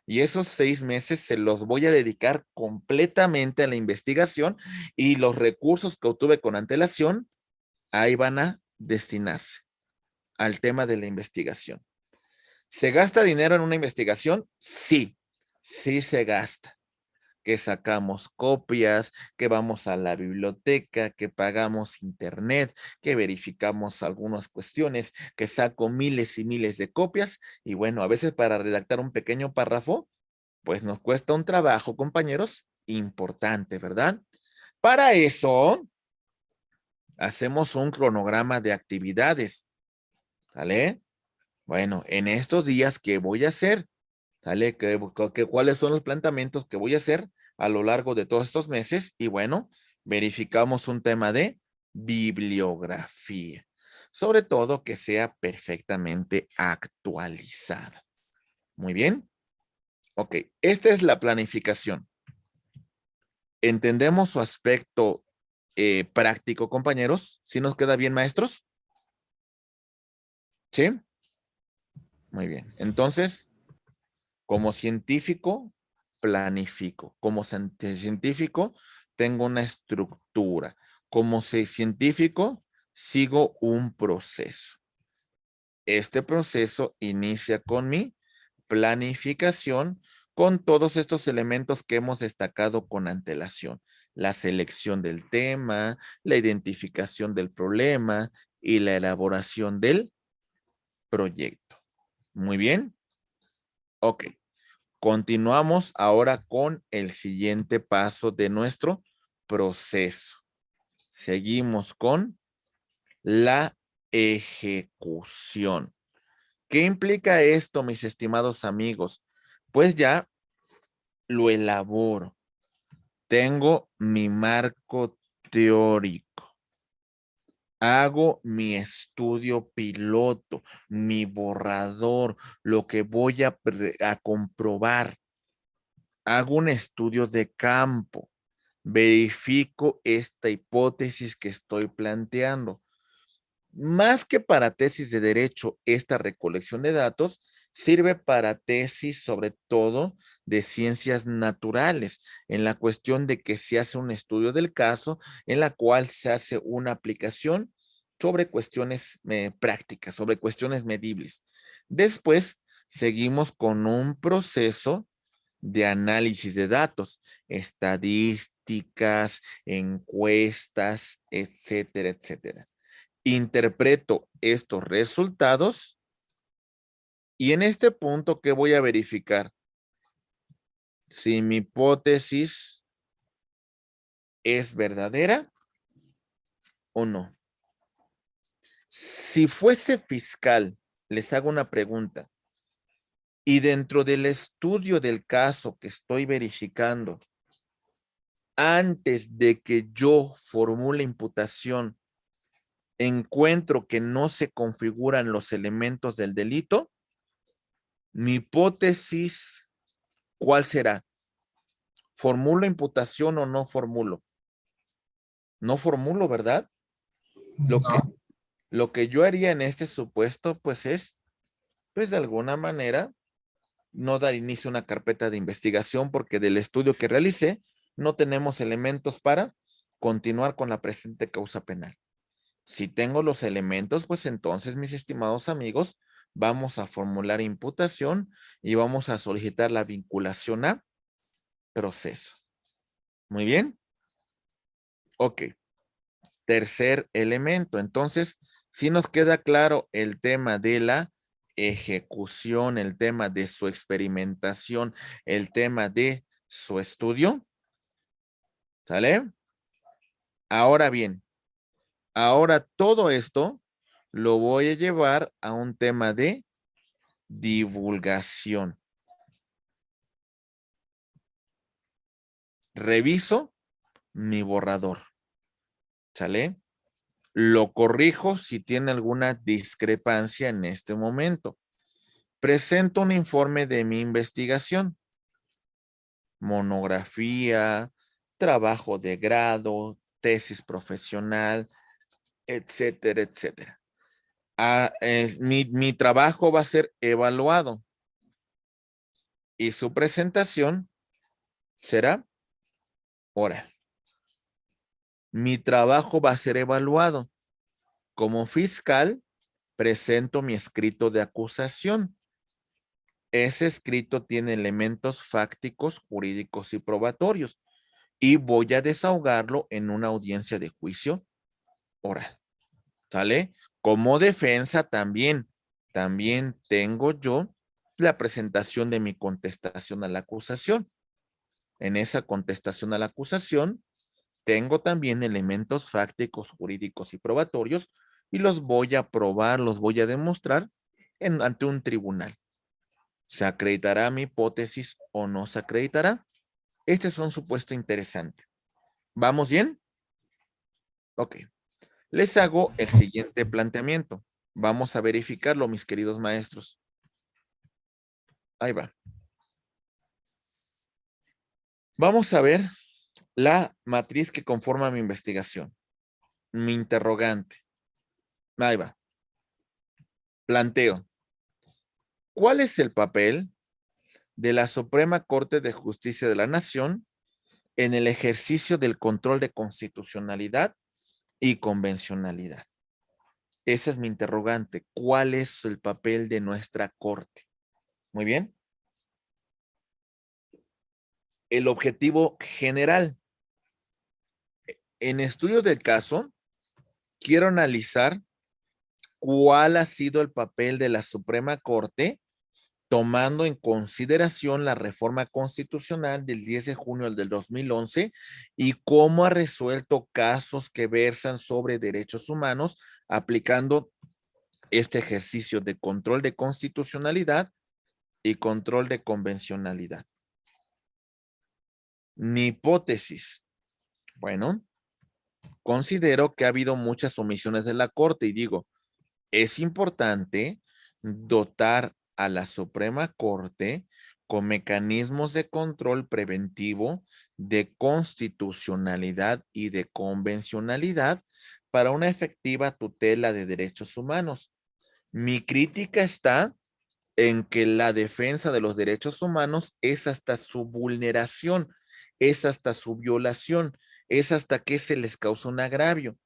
Speaker 1: y esos 6 meses se los voy a dedicar completamente a la investigación y los recursos que obtuve con antelación, ahí van a destinarse al tema de la investigación. ¿Se gasta dinero en una investigación? Sí, sí se gasta. Que sacamos copias, que vamos a la biblioteca, que pagamos internet, que verificamos algunas cuestiones, que saco miles y miles de copias y bueno, a veces para redactar un pequeño párrafo, pues nos cuesta un trabajo, compañeros, importante, ¿verdad? Para eso, hacemos un cronograma de actividades, ¿vale? Bueno, en estos días, ¿qué voy a hacer? ¿Sale? ¿Cuáles son los planteamientos que voy a hacer a lo largo de todos estos meses? Y bueno, verificamos un tema de bibliografía. Sobre todo que sea perfectamente actualizada. Muy bien. Ok, esta es la planificación. ¿Entendemos su aspecto práctico, compañeros? ¿Sí nos queda bien, maestros? ¿Sí? Muy bien. Entonces, como científico, planifico. Como científico, tengo una estructura. Como científico, sigo un proceso. Este proceso inicia con mi planificación con todos estos elementos que hemos destacado con antelación. La selección del tema, la identificación del problema y la elaboración del proyecto. Muy bien. Ok. Continuamos ahora con el siguiente paso de nuestro proceso. Seguimos con la ejecución. ¿Qué implica esto, mis estimados amigos? Pues ya lo elaboro. Tengo mi marco teórico. Hago mi estudio piloto, mi borrador, lo que voy a comprobar. Hago un estudio de campo. Verifico esta hipótesis que estoy planteando. Más que para tesis de derecho, esta recolección de datos sirve para tesis sobre todo de ciencias naturales, en la cuestión de que se hace un estudio del caso, en la cual se hace una aplicación sobre cuestiones prácticas, sobre cuestiones medibles. Después, seguimos con un proceso de análisis de datos, estadísticas, encuestas, etcétera, etcétera. Interpreto estos resultados y en este punto, ¿qué voy a verificar? Si mi hipótesis es verdadera o no. Si fuese fiscal, les hago una pregunta. Y dentro del estudio del caso que estoy verificando, antes de que yo formule imputación, encuentro que no se configuran los elementos del delito, mi hipótesis, ¿cuál será? ¿Formulo imputación o no formulo? No formulo, ¿verdad? Lo que,
Speaker 2: No.
Speaker 1: lo que yo haría en este supuesto, pues es, pues de alguna manera, no dar inicio a una carpeta de investigación porque del estudio que realicé no tenemos elementos para continuar con la presente causa penal. Si tengo los elementos, pues entonces, mis estimados amigos, vamos a formular imputación y vamos a solicitar la vinculación a proceso. Muy bien. Ok. Tercer elemento. Entonces, si nos queda claro el tema de la ejecución, el tema de su experimentación, el tema de su estudio. ¿Sale? Ahora bien, ahora todo esto lo voy a llevar a un tema de divulgación. Reviso mi borrador. ¿Sale? Lo corrijo si tiene alguna discrepancia en este momento. Presento un informe de mi investigación. Monografía, trabajo de grado, tesis profesional, etcétera, etcétera. Mi trabajo va a ser evaluado y su presentación será oral. Mi trabajo va a ser evaluado. Como fiscal, presento mi escrito de acusación. Ese escrito tiene elementos fácticos, jurídicos y probatorios y voy a desahogarlo en una audiencia de juicio oral. ¿Sale? Como defensa también tengo yo la presentación de mi contestación a la acusación. En esa contestación a la acusación tengo también elementos fácticos, jurídicos y probatorios y los voy a probar, los voy a demostrar ante un tribunal. ¿Se acreditará mi hipótesis o no se acreditará? Este es un supuesto interesante. ¿Vamos bien? Ok. Les hago el siguiente planteamiento. Vamos a verificarlo, mis queridos maestros. Ahí va. Vamos a ver la matriz que conforma mi investigación. Mi interrogante. Ahí va. Planteo. ¿Cuál es el papel de la Suprema Corte de Justicia de la Nación en el ejercicio del control de constitucionalidad y convencionalidad? Esa es mi interrogante. ¿Cuál es el papel de nuestra Corte? Muy bien. El objetivo general. En estudio del caso, quiero analizar cuál ha sido el papel de la Suprema Corte tomando en consideración la reforma constitucional del 10 de junio del 2011 y cómo ha resuelto casos que versan sobre derechos humanos aplicando este ejercicio de control de constitucionalidad y control de convencionalidad. Mi hipótesis. Bueno, considero que ha habido muchas omisiones de la Corte y digo, es importante dotar a la Suprema Corte con mecanismos de control preventivo, de constitucionalidad y de convencionalidad para una efectiva tutela de derechos humanos. Mi crítica está en que la defensa de los derechos humanos es hasta su vulneración, es hasta su violación, es hasta que se les causa un agravio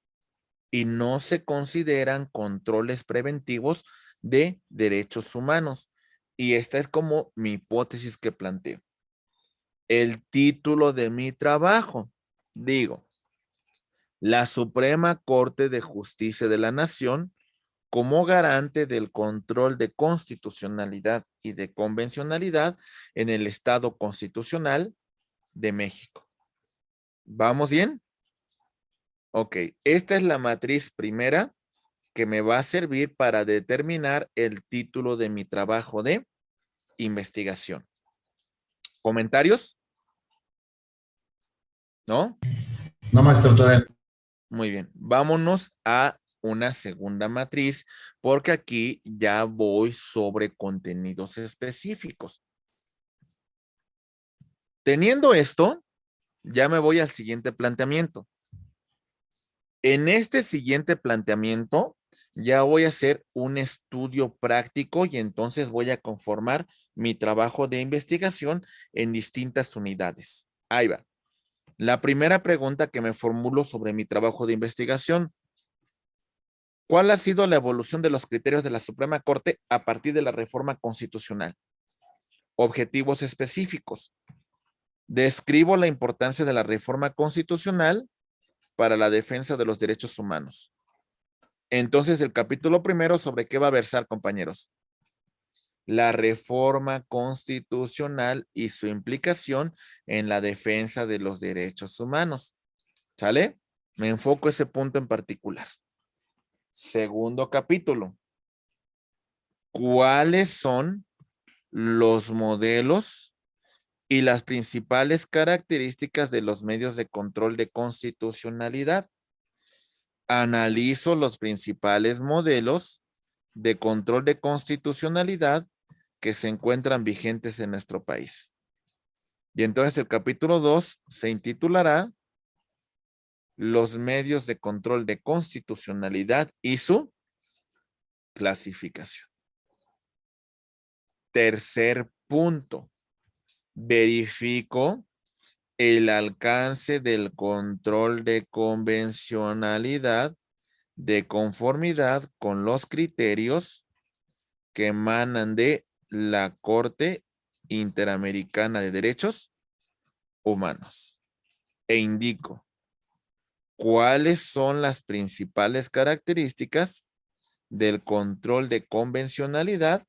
Speaker 1: y no se consideran controles preventivos de derechos humanos. Y esta es como mi hipótesis que planteo. El título de mi trabajo, digo, la Suprema Corte de Justicia de la Nación como garante del control de constitucionalidad y de convencionalidad en el Estado constitucional de México. ¿Vamos bien? Ok, esta es la matriz primera que me va a servir para determinar el título de mi trabajo de investigación. ¿Comentarios? ¿no?
Speaker 2: No, maestro, todavía.
Speaker 1: Muy bien, vámonos a una segunda matriz porque aquí ya voy sobre contenidos específicos. Teniendo esto, ya me voy al siguiente planteamiento. En este siguiente planteamiento, ya voy a hacer un estudio práctico y entonces voy a conformar mi trabajo de investigación en distintas unidades. Ahí va. La primera pregunta que me formulo sobre mi trabajo de investigación: ¿cuál ha sido la evolución de los criterios de la Suprema Corte a partir de la reforma constitucional? Objetivos específicos. Describo la importancia de la reforma constitucional para la defensa de los derechos humanos. Entonces, el capítulo primero, ¿sobre qué va a versar, compañeros? La reforma constitucional y su implicación en la defensa de los derechos humanos. ¿Sale? Me enfoco ese punto en particular. Segundo capítulo. ¿Cuáles son los modelos y las principales características de los medios de control de constitucionalidad? Analizo los principales modelos de control de constitucionalidad que se encuentran vigentes en nuestro país. Y entonces el capítulo 2 se intitulará Los medios de control de constitucionalidad y su clasificación. Tercer punto, verifico el alcance del control de convencionalidad de conformidad con los criterios que emanan de la Corte Interamericana de Derechos Humanos. E indico cuáles son las principales características del control de convencionalidad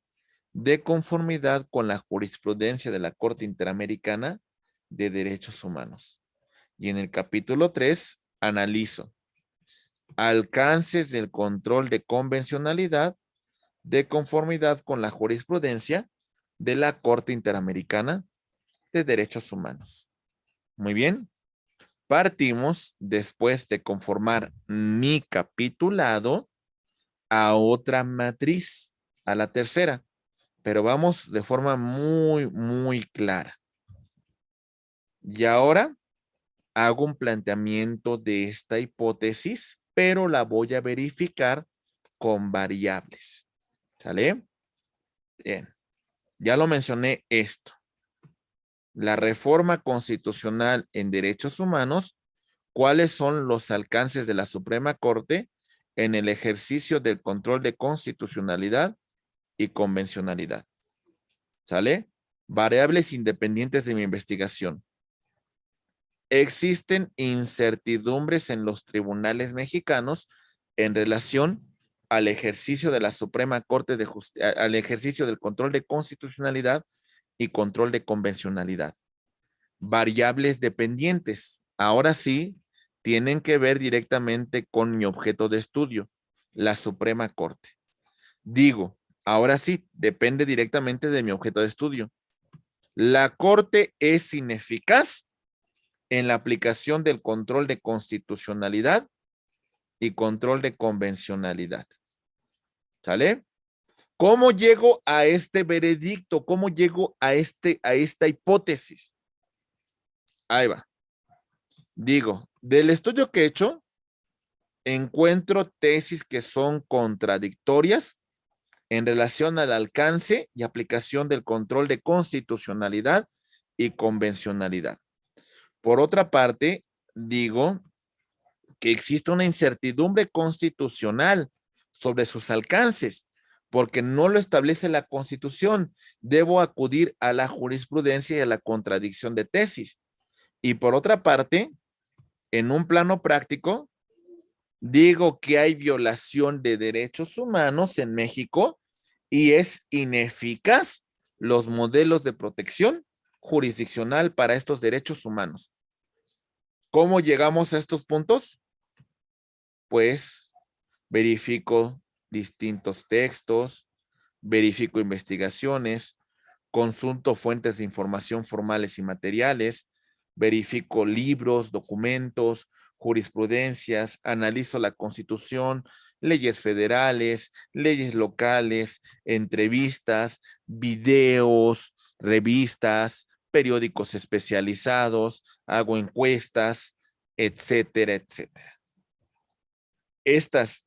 Speaker 1: de conformidad con la jurisprudencia de la Corte Interamericana de Derechos Humanos. Y en el capítulo 3 analizo alcances del control de convencionalidad de conformidad con la jurisprudencia de la Corte Interamericana de Derechos Humanos. Muy bien. Partimos después de conformar mi capitulado a otra matriz, a la tercera, pero vamos de forma muy clara. Y ahora hago un planteamiento de esta hipótesis, pero la voy a verificar con variables. ¿Sale? Bien, ya lo mencioné esto. La reforma constitucional en derechos humanos, ¿cuáles son los alcances de la Suprema Corte en el ejercicio del control de constitucionalidad y convencionalidad? ¿Sale? Variables independientes de mi investigación. Existen incertidumbres en los tribunales mexicanos en relación al ejercicio de la Suprema Corte de Justicia, al ejercicio del control de constitucionalidad y control de convencionalidad. Variables dependientes. Ahora sí, tienen que ver directamente con mi objeto de estudio, la Suprema Corte. Digo, ahora sí, depende directamente de mi objeto de estudio. La Corte es ineficaz en la aplicación del control de constitucionalidad y control de convencionalidad. ¿Sale? ¿Cómo llego a este veredicto? ¿Cómo llego a esta hipótesis? Ahí va. Digo, del estudio que he hecho, encuentro tesis que son contradictorias en relación al alcance y aplicación del control de constitucionalidad y convencionalidad. Por otra parte, digo que existe una incertidumbre constitucional sobre sus alcances, porque no lo establece la Constitución. Debo acudir a la jurisprudencia y a la contradicción de tesis. Y por otra parte, en un plano práctico, digo que hay violación de derechos humanos en México y es ineficaz los modelos de protección jurisdiccional para estos derechos humanos. ¿Cómo llegamos a estos puntos? Pues verifico distintos textos, verifico investigaciones, consulto fuentes de información formales y materiales, verifico libros, documentos, jurisprudencias, analizo la Constitución, leyes federales, leyes locales, entrevistas, videos, revistas, periódicos especializados, hago encuestas, etcétera, etcétera. Estas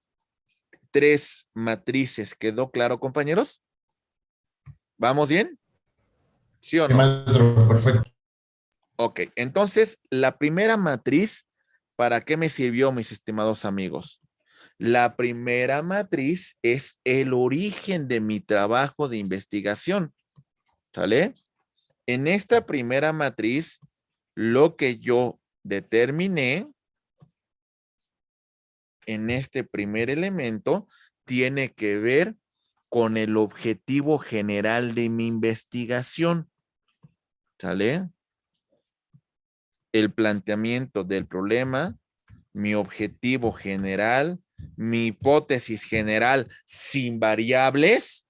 Speaker 1: tres matrices, ¿quedó claro, compañeros? ¿Vamos bien? ¿Sí o
Speaker 2: Sí,
Speaker 1: no?
Speaker 2: maestro, perfecto.
Speaker 1: Ok, entonces la primera matriz, ¿para qué me sirvió, mis estimados amigos? La primera matriz es el origen de mi trabajo de investigación, ¿sale? En esta primera matriz, lo que yo determiné en este primer elemento tiene que ver con el objetivo general de mi investigación, ¿sale? El planteamiento del problema, mi objetivo general, mi hipótesis general sin variables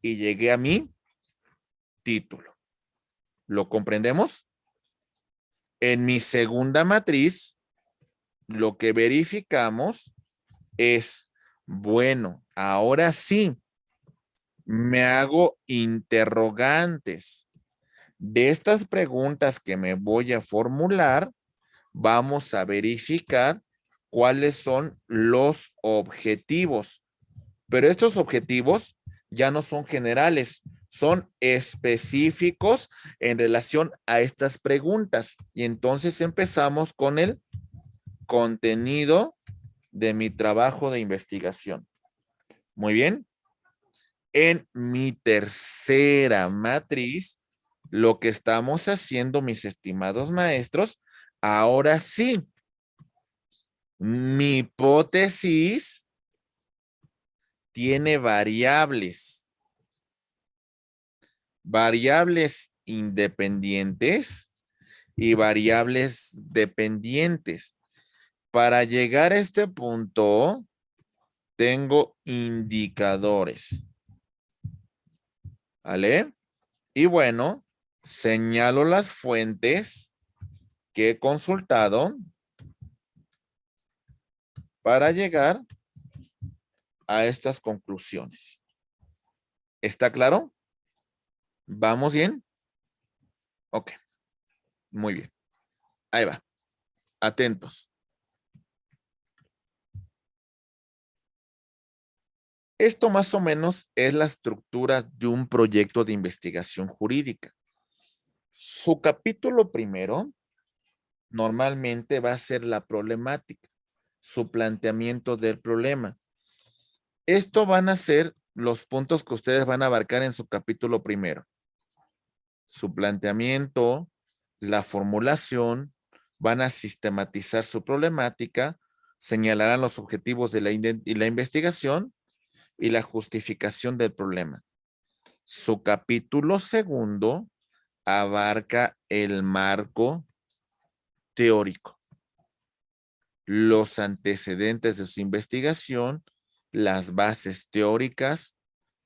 Speaker 1: y llegué a mi título. ¿Lo comprendemos? En mi segunda matriz, lo que verificamos es, bueno, ahora sí, me hago interrogantes. De estas preguntas que me voy a formular, vamos a verificar cuáles son los objetivos. Pero estos objetivos ya no son generales, son específicos en relación a estas preguntas. Y entonces empezamos con el contenido de mi trabajo de investigación. Muy bien. En mi tercera matriz, lo que estamos haciendo, mis estimados maestros, ahora sí, mi hipótesis tiene variables independientes y variables dependientes. Para llegar a este punto, tengo indicadores. ¿Vale? Y bueno, señalo las fuentes que he consultado para llegar a estas conclusiones. ¿Está claro? ¿Vamos bien? Ok, muy bien. Ahí va. Atentos. Esto más o menos es la estructura de un proyecto de investigación jurídica. Su capítulo primero normalmente va a ser la problemática, su planteamiento del problema. Esto van a ser los puntos que ustedes van a abarcar en su capítulo primero. Su planteamiento, la formulación, van a sistematizar su problemática, señalarán los objetivos de la investigación y la justificación del problema. Su capítulo segundo abarca el marco teórico, los antecedentes de su investigación, las bases teóricas,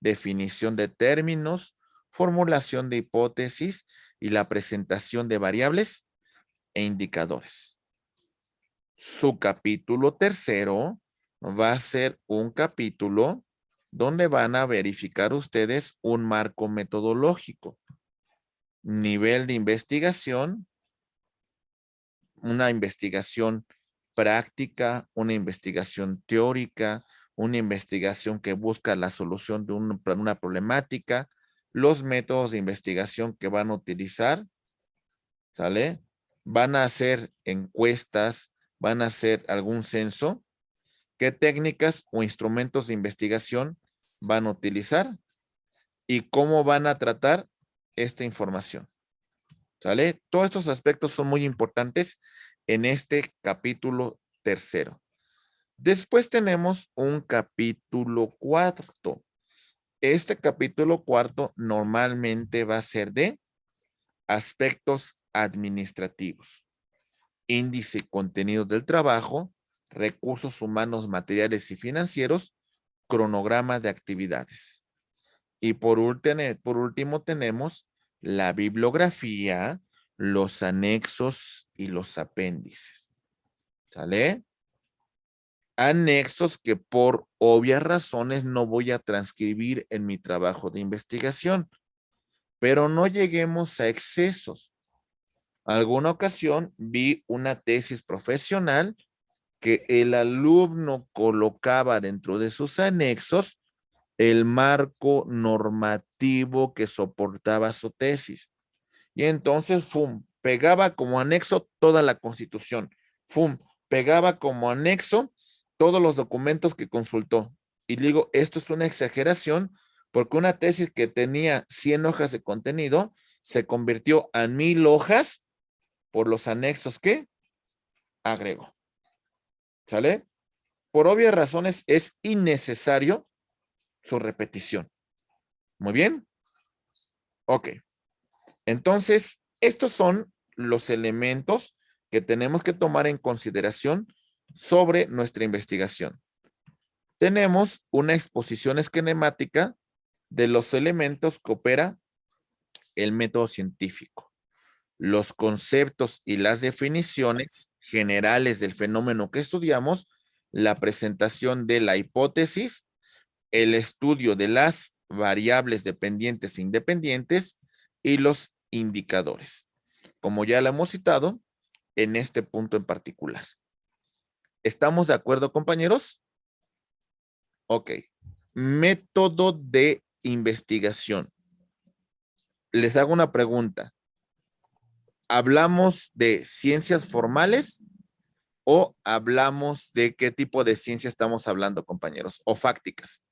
Speaker 1: definición de términos, formulación de hipótesis y la presentación de variables e indicadores. Su capítulo tercero va a ser un capítulo donde van a verificar ustedes un marco metodológico, nivel de investigación, una investigación práctica, una investigación teórica, una investigación que busca la solución de una problemática, los métodos de investigación que van a utilizar, ¿sale? Van a hacer encuestas, van a hacer algún censo. ¿Qué técnicas o instrumentos de investigación van a utilizar? ¿Y cómo van a tratar esta información? ¿Sale? Todos estos aspectos son muy importantes en este capítulo tercero. Después tenemos un capítulo cuarto. Este capítulo cuarto normalmente va a ser de aspectos administrativos, índice y contenido del trabajo, recursos humanos, materiales y financieros, cronograma de actividades. Y por último tenemos la bibliografía, los anexos y los apéndices. ¿Sale? Anexos que por obvias razones no voy a transcribir en mi trabajo de investigación, pero no lleguemos a excesos. Alguna ocasión vi una tesis profesional que el alumno colocaba dentro de sus anexos el marco normativo que soportaba su tesis. Y entonces, ¡fum!, pegaba como anexo toda la Constitución. ¡Fum!, pegaba como anexo todos los documentos que consultó. Y digo, esto es una exageración porque una tesis que tenía 100 hojas de contenido se convirtió a 1000 hojas por los anexos que agregó. ¿Sale? Por obvias razones es innecesario su repetición. Muy bien. Ok. Entonces, estos son los elementos que tenemos que tomar en consideración sobre nuestra investigación. Tenemos una exposición esquemática de los elementos que opera el método científico, los conceptos y las definiciones generales del fenómeno que estudiamos, la presentación de la hipótesis, el estudio de las variables dependientes e independientes y los indicadores, como ya lo hemos citado en este punto en particular. ¿Estamos de acuerdo, compañeros? Ok. Método de investigación. Les hago una pregunta. ¿Hablamos de ciencias formales o hablamos de qué tipo de ciencia estamos hablando, compañeros? O fácticas.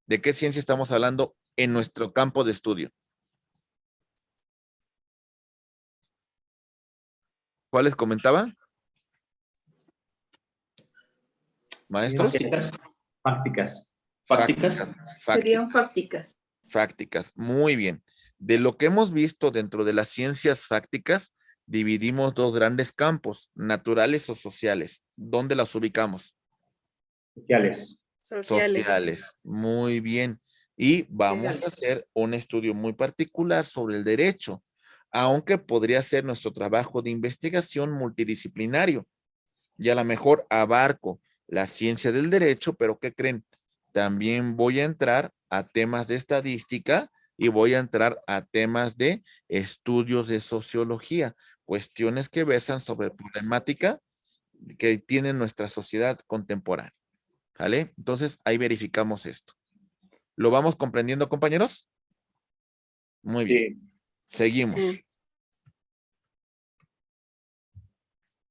Speaker 1: ¿De qué ciencia estamos hablando en nuestro campo de estudio? ¿Cuál les comentaba? ¿Maestros?
Speaker 2: Fácticas. Fácticas.
Speaker 1: Fácticas.
Speaker 3: Serían
Speaker 1: Fácticas.
Speaker 3: fácticas.
Speaker 1: Fácticas. Muy bien. De lo que hemos visto dentro de las ciencias fácticas, dividimos dos grandes campos, naturales o sociales. ¿Dónde las ubicamos?
Speaker 2: Sociales.
Speaker 1: Sociales. Muy bien. Y vamos a hacer un estudio muy particular sobre el derecho, aunque podría ser nuestro trabajo de investigación multidisciplinario. Y a lo mejor abarco la ciencia del derecho, pero ¿qué creen? También voy a entrar a temas de estadística y voy a entrar a temas de estudios de sociología, cuestiones que versan sobre problemática que tiene nuestra sociedad contemporánea. ¿Vale? Entonces, ahí verificamos esto. ¿Lo vamos comprendiendo, compañeros? Muy bien.
Speaker 2: Sí.
Speaker 1: Seguimos.
Speaker 3: Sí.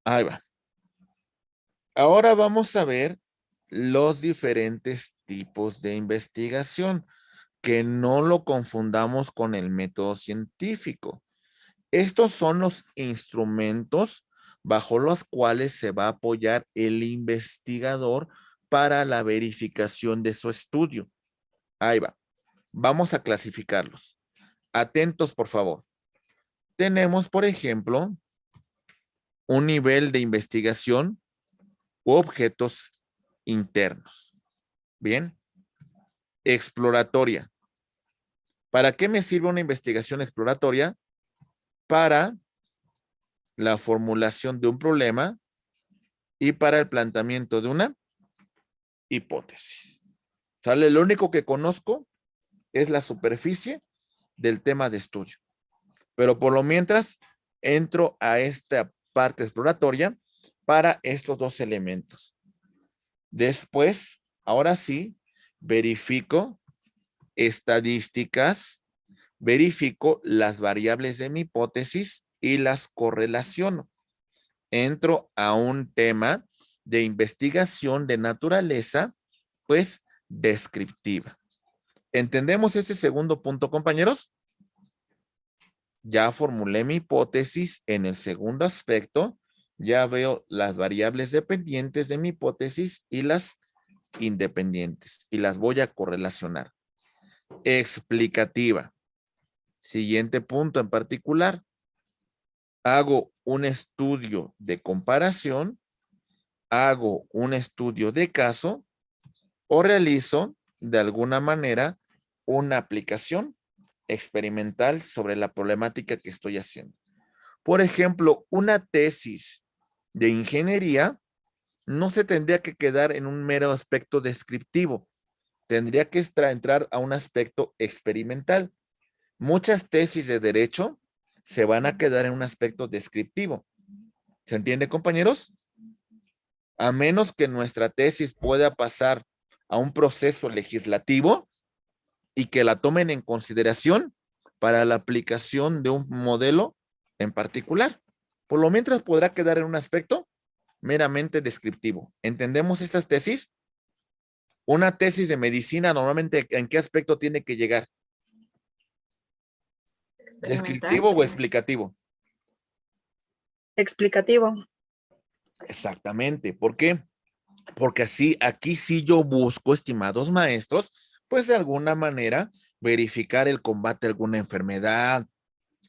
Speaker 1: Ahí va. Ahora vamos a ver los diferentes tipos de investigación, que no lo confundamos con el método científico. Estos son los instrumentos bajo los cuales se va a apoyar el investigador para la verificación de su estudio. Ahí va. Vamos a clasificarlos. Atentos, por favor. Tenemos, por ejemplo, un nivel de investigación u objetos internos. Bien. Exploratoria. ¿Para qué me sirve una investigación exploratoria? Para la formulación de un problema y para el planteamiento de una hipótesis. ¿Sale? Lo único que conozco es la superficie del tema de estudio. Pero por lo mientras, entro a esta parte exploratoria para estos dos elementos. Después, ahora sí, verifico estadísticas, verifico las variables de mi hipótesis y las correlaciono. Entro a un tema de investigación de naturaleza, pues, descriptiva. ¿Entendemos ese segundo punto, compañeros? Ya formulé mi hipótesis en el segundo aspecto. Ya veo las variables dependientes de mi hipótesis y las independientes y las voy a correlacionar. Explicativa. Siguiente punto en particular. Hago un estudio de comparación, hago un estudio de caso o realizo de alguna manera una aplicación experimental sobre la problemática que estoy haciendo. Por ejemplo, una tesis de ingeniería no se tendría que quedar en un mero aspecto descriptivo, tendría que entrar a un aspecto experimental. Muchas tesis de derecho se van a quedar en un aspecto descriptivo. ¿Se entiende, compañeros? A menos que nuestra tesis pueda pasar a un proceso legislativo y que la tomen en consideración para la aplicación de un modelo en particular. Por lo mientras podrá quedar en un aspecto meramente descriptivo. ¿Entendemos esas tesis? Una tesis de medicina normalmente ¿en qué aspecto tiene que llegar?
Speaker 3: Experimental.
Speaker 1: ¿Descriptivo o explicativo?
Speaker 3: Explicativo.
Speaker 1: Exactamente. ¿Por qué? Porque así, aquí sí yo busco, estimados maestros, pues de alguna manera verificar el combate a alguna enfermedad,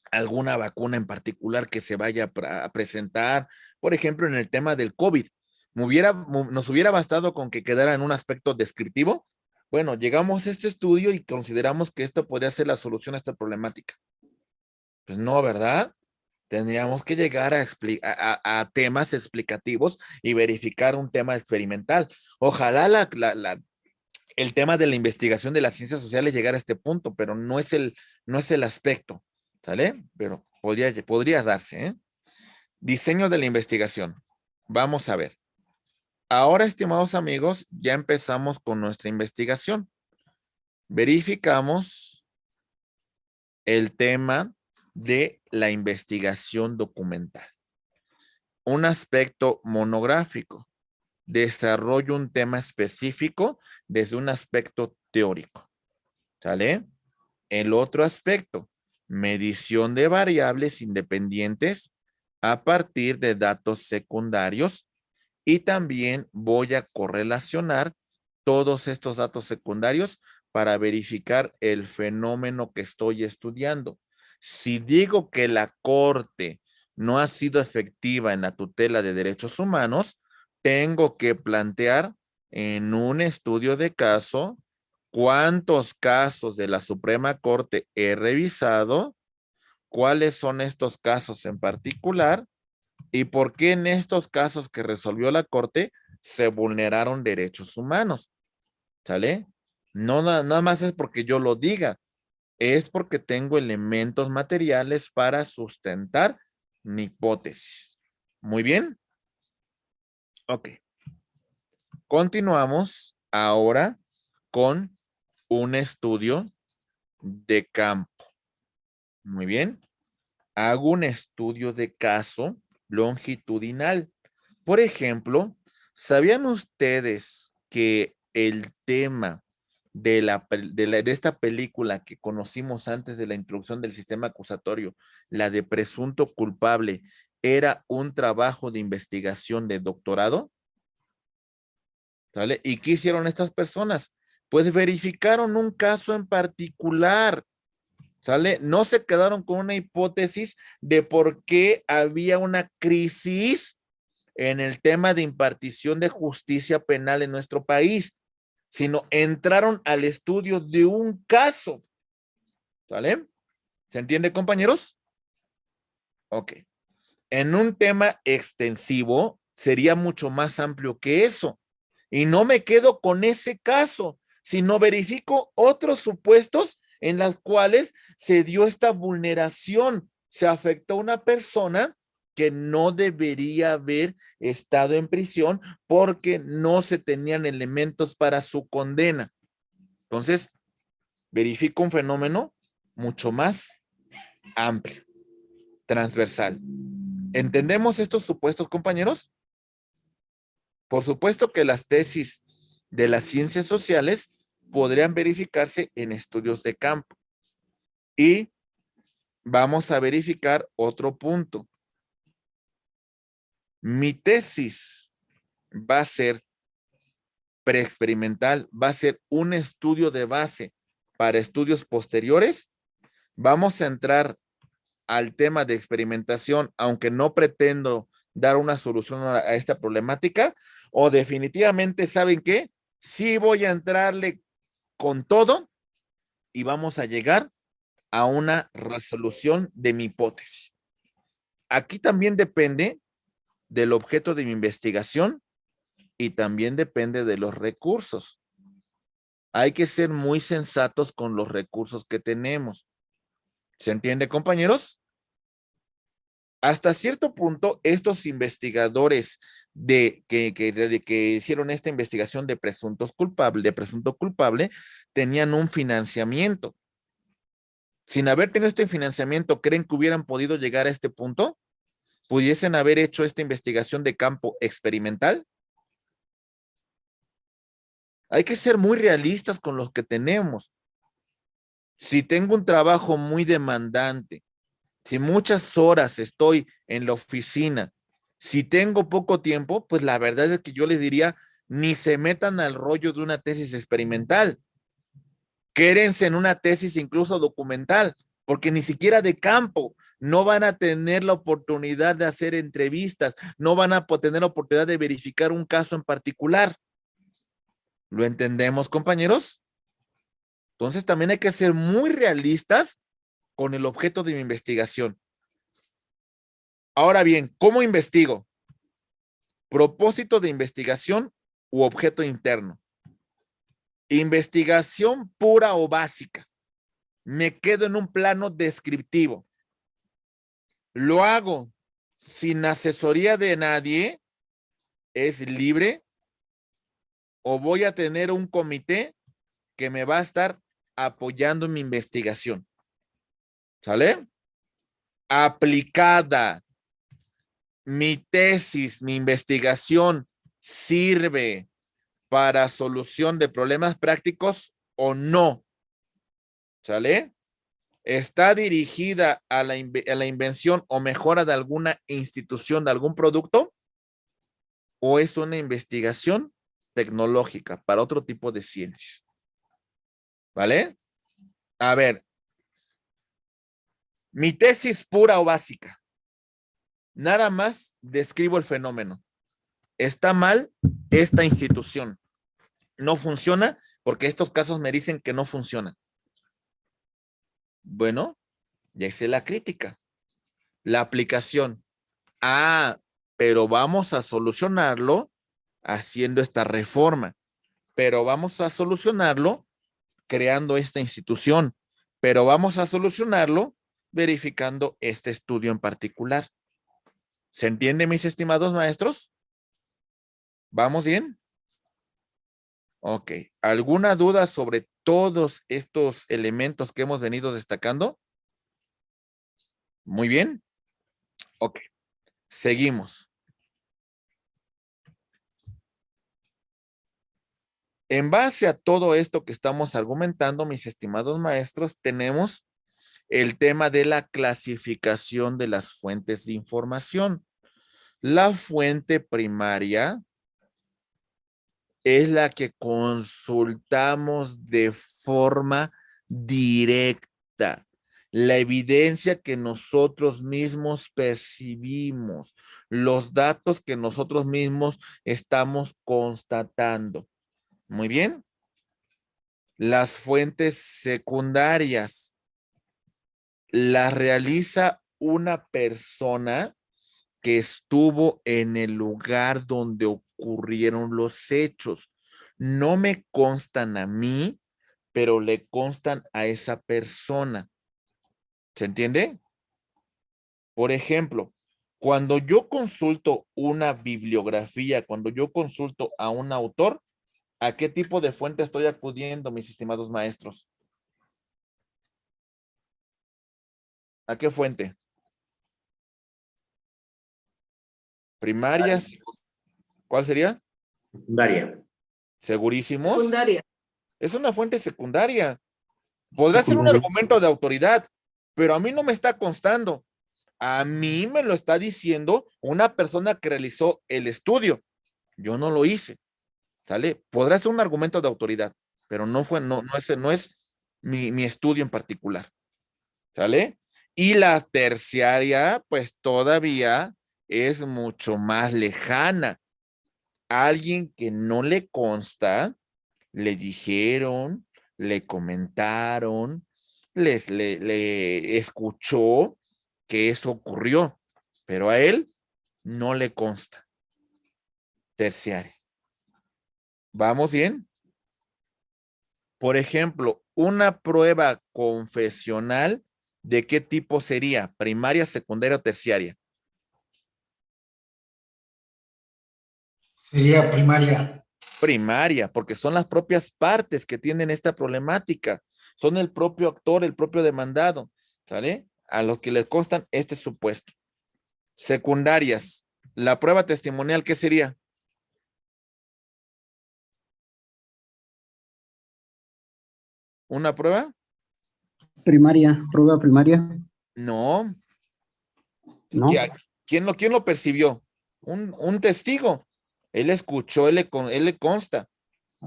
Speaker 1: alguna vacuna en particular que se vaya a presentar. Por ejemplo, en el tema del COVID, nos hubiera bastado con que quedara en un aspecto descriptivo. Bueno, llegamos a este estudio y consideramos que esto podría ser la solución a esta problemática. Pues no, ¿verdad? Tendríamos que llegar a temas explicativos y verificar un tema experimental. Ojalá el tema de la investigación de las ciencias sociales llegara a este punto, pero no es el aspecto, ¿sale? Pero podría darse, ¿eh? Diseño de la investigación. Vamos a ver. Ahora, estimados amigos, ya empezamos con nuestra investigación. Verificamos el tema de la investigación documental. Un aspecto monográfico. Desarrollo un tema específico desde un aspecto teórico. ¿Sale? El otro aspecto, medición de variables independientes a partir de datos secundarios y también voy a correlacionar todos estos datos secundarios para verificar el fenómeno que estoy estudiando. Si digo que la Corte no ha sido efectiva en la tutela de derechos humanos, tengo que plantear en un estudio de caso cuántos casos de la Suprema Corte he revisado, cuáles son estos casos en particular y por qué en estos casos que resolvió la Corte se vulneraron derechos humanos. ¿Sale? No nada más es porque yo lo diga, es porque tengo elementos materiales para sustentar mi hipótesis. Muy bien. Ok. Continuamos ahora con un estudio de campo. Muy bien. Hago un estudio de caso longitudinal. Por ejemplo, ¿sabían ustedes que el tema de esta película que conocimos antes de la introducción del sistema acusatorio, la de presunto culpable, era un trabajo de investigación de doctorado? ¿Sale? ¿Y qué hicieron estas personas? Pues verificaron un caso en particular. ¿Sale? No se quedaron con una hipótesis de por qué había una crisis en el tema de impartición de justicia penal en nuestro país, sino entraron al estudio de un caso. ¿Sale? ¿Se entiende, compañeros? Ok. En un tema extensivo sería mucho más amplio que eso. Y no me quedo con ese caso, sino verifico otros supuestos en los cuales se dio esta vulneración. Se afectó a una persona que no debería haber estado en prisión porque no se tenían elementos para su condena. Entonces, verifico un fenómeno mucho más amplio, transversal. ¿Entendemos estos supuestos, compañeros? Por supuesto que las tesis de las ciencias sociales podrían verificarse en estudios de campo. Y vamos a verificar otro punto. Mi tesis va a ser preexperimental, va a ser un estudio de base para estudios posteriores. Vamos a entrar al tema de experimentación, aunque no pretendo dar una solución a esta problemática, o definitivamente, ¿saben qué? Sí voy a entrarle con todo y vamos a llegar a una resolución de mi hipótesis. Aquí también depende del objeto de mi investigación y también depende de los recursos. Hay que ser muy sensatos con los recursos que tenemos. ¿Se entiende, compañeros? Hasta cierto punto, estos investigadores que hicieron esta investigación de presunto culpable, tenían un financiamiento. Sin haber tenido este financiamiento, ¿creen que hubieran podido llegar a este punto? ¿Pudiesen haber hecho esta investigación de campo experimental? Hay que ser muy realistas con los que tenemos. Si tengo un trabajo muy demandante, si muchas horas estoy en la oficina, si tengo poco tiempo, pues la verdad es que yo les diría, ni se metan al rollo de una tesis experimental. Quédense en una tesis incluso documental, porque ni siquiera de campo no van a tener la oportunidad de hacer entrevistas, no van a tener la oportunidad de verificar un caso en particular. ¿Lo entendemos, compañeros? Entonces también hay que ser muy realistas con el objeto de mi investigación. Ahora bien, ¿cómo investigo? Propósito de investigación u objeto interno. Investigación pura o básica. Me quedo en un plano descriptivo. Lo hago sin asesoría de nadie. ¿Es libre? ¿O voy a tener un comité que me va a estar apoyando en mi investigación? ¿Sale? Aplicada. Mi tesis, mi investigación sirve para solución de problemas prácticos o no. ¿Sale? ¿Está dirigida a la invención o mejora de alguna institución, de algún producto? ¿O es una investigación tecnológica para otro tipo de ciencias? ¿Vale? A ver, mi tesis pura o básica. Nada más describo el fenómeno. Está mal esta institución. No funciona porque estos casos me dicen que no funciona. Bueno, ya hice la crítica. La aplicación. Ah, pero vamos a solucionarlo haciendo esta reforma. Pero vamos a solucionarlo creando esta institución. Pero vamos a solucionarlo verificando este estudio en particular. ¿Se entiende, mis estimados maestros? ¿Vamos bien? Ok. ¿Alguna duda sobre todos estos elementos que hemos venido destacando? Muy bien. Ok. Seguimos. En base a todo esto que estamos argumentando, mis estimados maestros, tenemos el tema de la clasificación de las fuentes de información. La fuente primaria es la que consultamos de forma directa, la evidencia que nosotros mismos percibimos, los datos que nosotros mismos estamos constatando. Muy bien. Las fuentes secundarias las realiza una persona que estuvo en el lugar donde ocurrieron los hechos. No me constan a mí, pero le constan a esa persona. ¿Se entiende? Por ejemplo, cuando yo consulto una bibliografía, cuando yo consulto a un autor, ¿a qué tipo de fuente estoy acudiendo, mis estimados maestros? ¿A qué fuente? Primarias. ¿Cuál sería?
Speaker 2: Secundaria.
Speaker 1: ¿Segurísimos?
Speaker 3: Secundaria.
Speaker 1: Es una fuente secundaria. Podrá ser un
Speaker 2: Secundaria.
Speaker 1: argumento de autoridad, pero a mí no me está constando. A mí me lo está diciendo una persona que realizó el estudio. Yo no lo hice. ¿Sale? Podrá ser un argumento de autoridad, pero no es mi estudio en particular. ¿Sale? Y la terciaria, pues todavía es mucho más lejana. Alguien que no le consta, le dijeron, le comentaron, le escuchó que eso ocurrió. pero a él no le consta. Terciaria. ¿Vamos bien? Por ejemplo, una prueba confesional, ¿de qué tipo sería? ¿Primaria, secundaria o terciaria?
Speaker 3: Sería primaria.
Speaker 1: Primaria, porque son las propias partes que tienen esta problemática. Son el propio actor, el propio demandado, ¿sale? A los que les constan este supuesto. Secundarias. La prueba testimonial, ¿qué sería? ¿Una prueba?
Speaker 4: Primaria, prueba primaria,
Speaker 1: No.
Speaker 4: ¿no?
Speaker 1: ¿Quién lo percibió? Un testigo. Él escuchó, él le consta,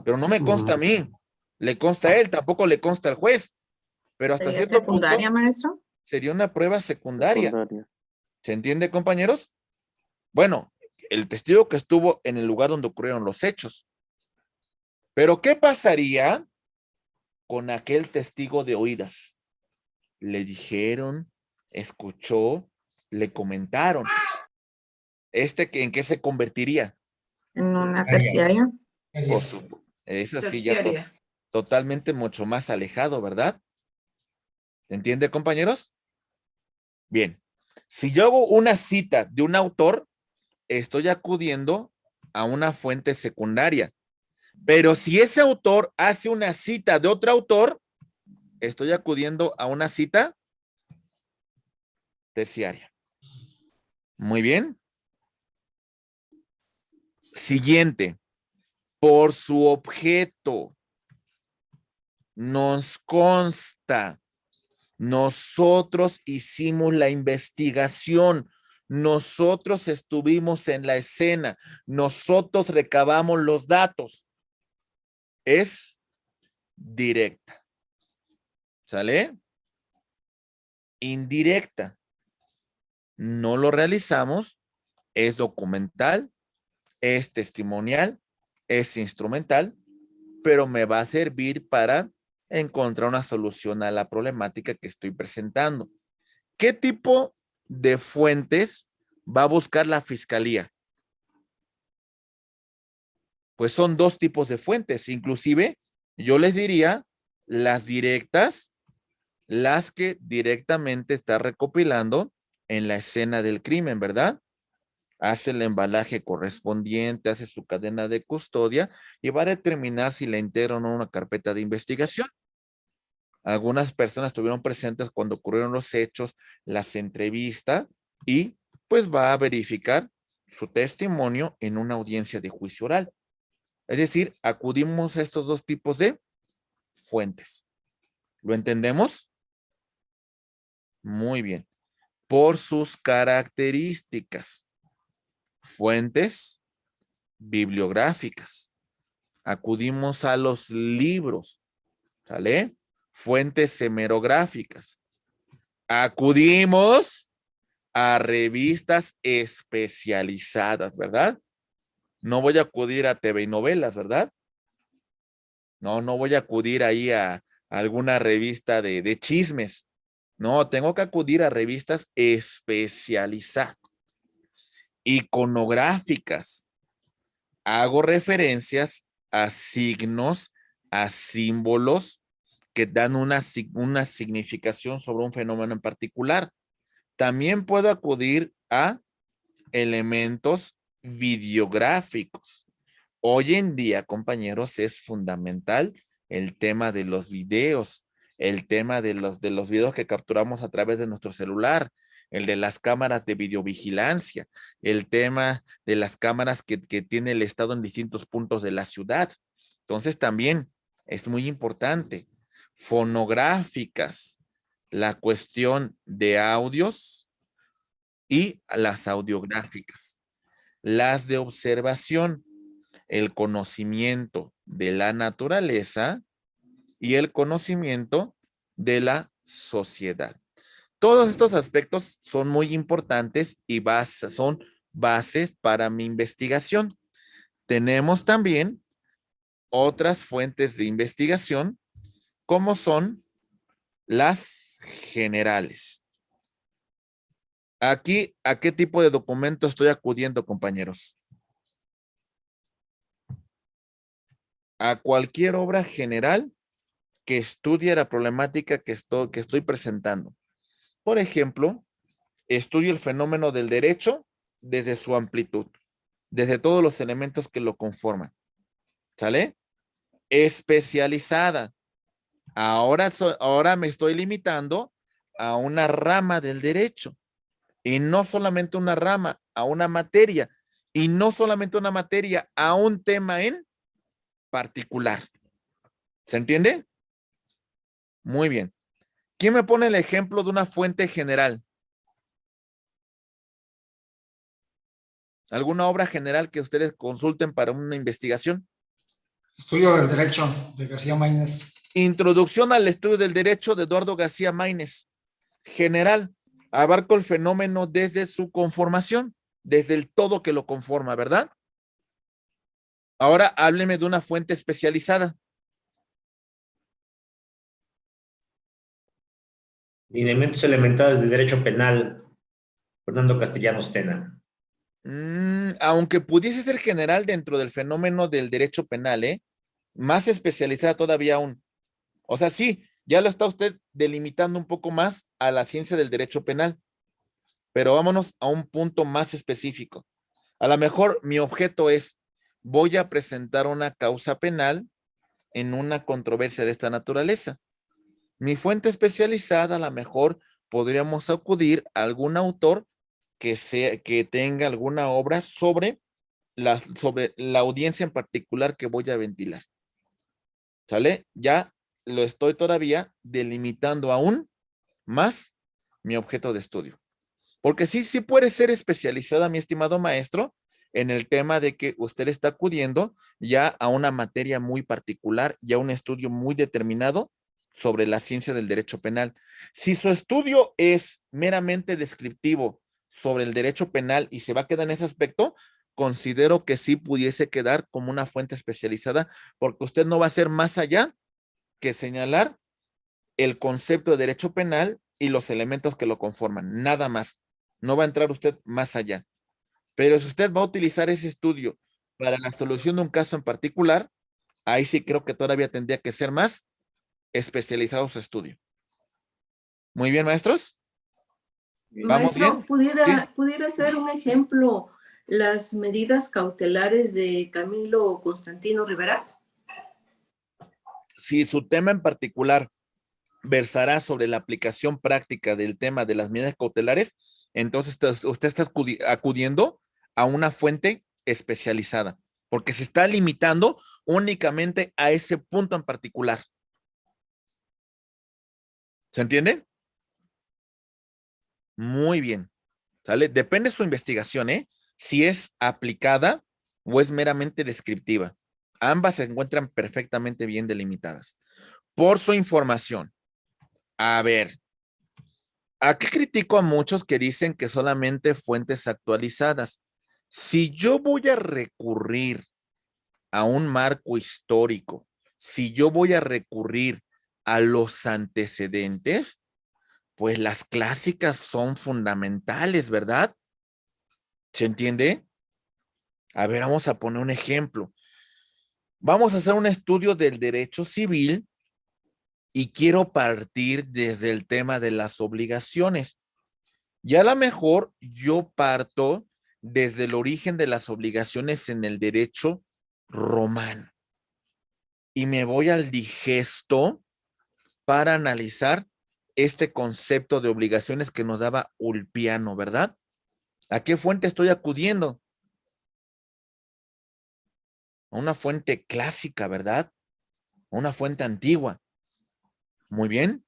Speaker 1: pero no me consta a mí. Le consta a él, tampoco le consta al juez. Pero hasta
Speaker 5: ¿Sería
Speaker 1: cierto
Speaker 5: secundaria,
Speaker 1: punto
Speaker 5: maestro?
Speaker 1: sería una prueba secundaria.
Speaker 6: Secundaria.
Speaker 1: ¿Se entiende, compañeros? Bueno, el testigo que estuvo en el lugar donde ocurrieron los hechos. Pero ¿qué pasaría con aquel testigo de oídas? Le dijeron, escuchó, le comentaron. ¿En qué se convertiría?
Speaker 5: ¿En una terciaria?
Speaker 1: Por supuesto. Es así ya totalmente mucho más alejado, ¿verdad? ¿Se entiende, compañeros? Bien. Si yo hago una cita de un autor, estoy acudiendo a una fuente secundaria. Pero si ese autor hace una cita de otro autor, estoy acudiendo a una cita terciaria. Muy bien. Siguiente. Por su objeto. Nos consta. Nosotros hicimos la investigación. Nosotros estuvimos en la escena. Nosotros recabamos los datos. Es directa. ¿Sale? Indirecta. No lo realizamos. Es documental. Es testimonial. Es instrumental. Pero me va a servir para encontrar una solución a la problemática que estoy presentando. ¿Qué tipo de fuentes va a buscar la fiscalía? Pues son dos tipos de fuentes. Inclusive, yo les diría las directas, las que directamente está recopilando en la escena del crimen, ¿verdad? Hace el embalaje correspondiente, hace su cadena de custodia y va a determinar si la integra o no una carpeta de investigación. Algunas personas estuvieron presentes cuando ocurrieron los hechos, las entrevista y pues va a verificar su testimonio en una audiencia de juicio oral. Es decir, acudimos a estos dos tipos de fuentes. ¿Lo entendemos? Muy bien. Por sus características. Fuentes bibliográficas. Acudimos a los libros. ¿Sale? Fuentes hemerográficas. Acudimos a revistas especializadas, ¿verdad? No voy a acudir a TV y novelas, ¿verdad? No voy a acudir ahí a alguna revista de chismes. No, tengo que acudir a revistas especializadas. Iconográficas. Hago referencias a signos, a símbolos que dan una significación sobre un fenómeno en particular. También puedo acudir a elementos videográficos. Hoy en día, compañeros, es fundamental el tema de los videos, el tema de los videos que capturamos a través de nuestro celular, el de las cámaras de videovigilancia, el tema de las cámaras que tiene el Estado en distintos puntos de la ciudad. Entonces también es muy importante. Fonográficas, la cuestión de audios y las audiográficas. Las de observación, el conocimiento de la naturaleza y el conocimiento de la sociedad. Todos estos aspectos son muy importantes y son bases para mi investigación. Tenemos también otras fuentes de investigación, como son las generales. Aquí, ¿a qué tipo de documento estoy acudiendo, compañeros? A cualquier obra general que estudie la problemática que estoy presentando. Por ejemplo, estudio el fenómeno del derecho desde su amplitud, desde todos los elementos que lo conforman. ¿Sale? Especializada. Ahora me estoy limitando a una rama del derecho. Y no solamente una rama, a una materia. Y no solamente una materia, a un tema en particular. ¿Se entiende? Muy bien. ¿Quién me pone el ejemplo de una fuente general? ¿Alguna obra general que ustedes consulten para una investigación?
Speaker 3: Estudio del Derecho de García Maínez.
Speaker 1: Introducción al estudio del derecho de Eduardo García Maínez. General, abarco el fenómeno desde su conformación, desde el todo que lo conforma, ¿verdad? Ahora hábleme de una fuente especializada.
Speaker 2: Lineamientos elementales de derecho penal. Fernando Castellanos Tena.
Speaker 1: Aunque pudiese ser general dentro del fenómeno del derecho penal, más especializada todavía aún. O sea, sí, ya lo está usted delimitando un poco más a la ciencia del derecho penal, pero vámonos a un punto más específico. A lo mejor mi objeto es, voy a presentar una causa penal en una controversia de esta naturaleza. Mi fuente especializada, a lo mejor podríamos acudir a algún autor que tenga alguna obra sobre la audiencia en particular que voy a ventilar. ¿Sale? Ya lo estoy todavía delimitando aún más mi objeto de estudio. Porque sí puede ser especializada, mi estimado maestro, en el tema de que usted está acudiendo ya a una materia muy particular, ya a un estudio muy determinado sobre la ciencia del derecho penal. Si su estudio es meramente descriptivo sobre el derecho penal y se va a quedar en ese aspecto, considero que sí pudiese quedar como una fuente especializada, porque usted no va a hacer más allá que señalar el concepto de derecho penal y los elementos que lo conforman, nada más. No va a entrar usted más allá. Pero si usted va a utilizar ese estudio para la solución de un caso en particular, ahí sí creo que todavía tendría que ser más especializado su estudio. Muy bien, maestros. ¿Vamos
Speaker 6: Maestro,
Speaker 1: bien?
Speaker 6: ¿pudiera ser un ejemplo las medidas cautelares de Camilo Constantino Rivera?
Speaker 1: Si su tema en particular versará sobre la aplicación práctica del tema de las medidas cautelares, entonces usted está acudiendo a una fuente especializada, porque se está limitando únicamente a ese punto en particular. ¿Se entiende? Muy bien. ¿Sale? Depende de su investigación, si es aplicada o es meramente descriptiva. Ambas se encuentran perfectamente bien delimitadas. Por su información. A ver, aquí critico a muchos que dicen que solamente fuentes actualizadas. Si yo voy a recurrir a un marco histórico, si yo voy a recurrir a los antecedentes, pues las clásicas son fundamentales, ¿verdad? ¿Se entiende? A ver, vamos a poner un ejemplo. Vamos a hacer un estudio del derecho civil y quiero partir desde el tema de las obligaciones. Y a lo mejor yo parto desde el origen de las obligaciones en el derecho romano. Y me voy al digesto para analizar este concepto de obligaciones que nos daba Ulpiano, ¿verdad? ¿A qué fuente estoy acudiendo? A una fuente clásica, ¿verdad? A una fuente antigua. Muy bien.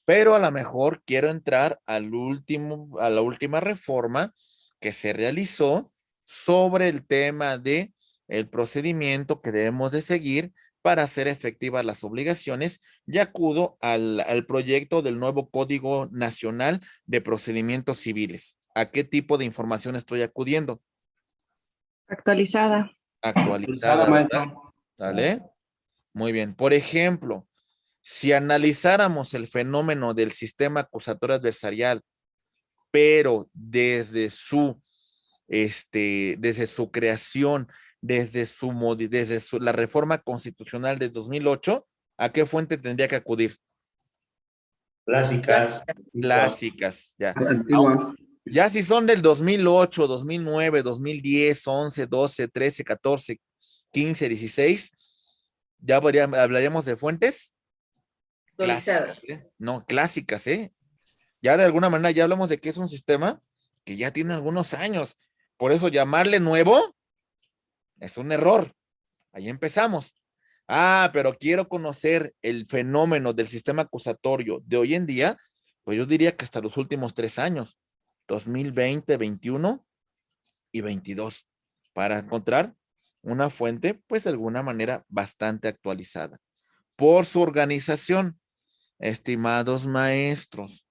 Speaker 1: Pero a lo mejor quiero entrar a la última reforma que se realizó sobre el tema de el procedimiento que debemos de seguir para hacer efectivas las obligaciones y acudo al proyecto del nuevo Código Nacional de Procedimientos Civiles. ¿A qué tipo de información estoy acudiendo?
Speaker 5: Actualizada.
Speaker 1: Actualizada, ¿verdad? ¿Vale? Muy bien. Por ejemplo, si analizáramos el fenómeno del sistema acusatorio adversarial pero desde su creación, la reforma constitucional de 2008, ¿a qué fuente tendría que acudir?
Speaker 2: Clásicas.
Speaker 1: Clásicas, ya.
Speaker 4: Antigua.
Speaker 1: Ya si son del 2008, 2009, 2010, 11, 12, 13, 14, 15, 16, ya hablaríamos de fuentes
Speaker 6: Actualizadas.
Speaker 1: clásicas, ¿eh? No, clásicas, ¿eh? Ya de alguna manera ya hablamos de que es un sistema que ya tiene algunos años. Por eso llamarle nuevo es un error. Ahí empezamos. Ah, pero quiero conocer el fenómeno del sistema acusatorio de hoy en día, pues yo diría que hasta los últimos 3 años, 2020, 21 y 22, para encontrar una fuente, pues de alguna manera bastante actualizada. Por su organización, estimados maestros,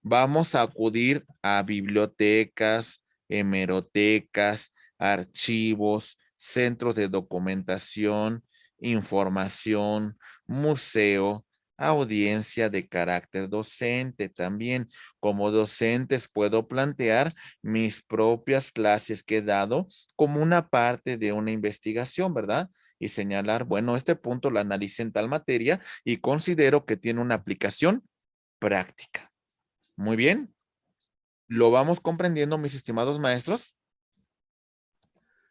Speaker 1: vamos a acudir a bibliotecas, hemerotecas, archivos, centros de documentación, información, museo, audiencia de carácter docente. También como docentes puedo plantear mis propias clases que he dado como una parte de una investigación, ¿verdad? Y señalar, bueno, este punto lo analicé en tal materia y considero que tiene una aplicación práctica. Muy bien. ¿Lo vamos comprendiendo, mis estimados maestros?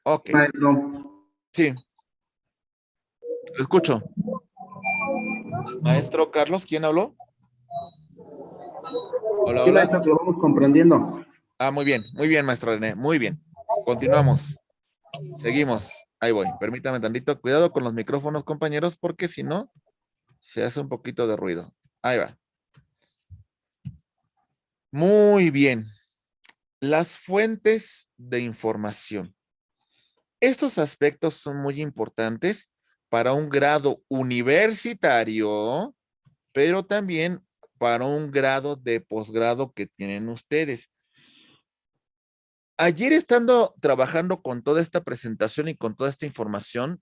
Speaker 1: Ok,
Speaker 4: Maestro.
Speaker 1: sí, lo escucho. Maestro Carlos, ¿quién habló? Hola,
Speaker 4: Sí,
Speaker 1: hola.
Speaker 4: maestro, lo vamos comprendiendo.
Speaker 1: Ah, muy bien, maestro René, muy bien. Continuamos. Seguimos. Ahí voy. Permítame tantito. Cuidado con los micrófonos, compañeros, porque si no, se hace un poquito de ruido. Ahí va. Muy bien. Las fuentes de información. Estos aspectos son muy importantes para un grado universitario, pero también para un grado de posgrado que tienen ustedes. Ayer estando trabajando con toda esta presentación y con toda esta información,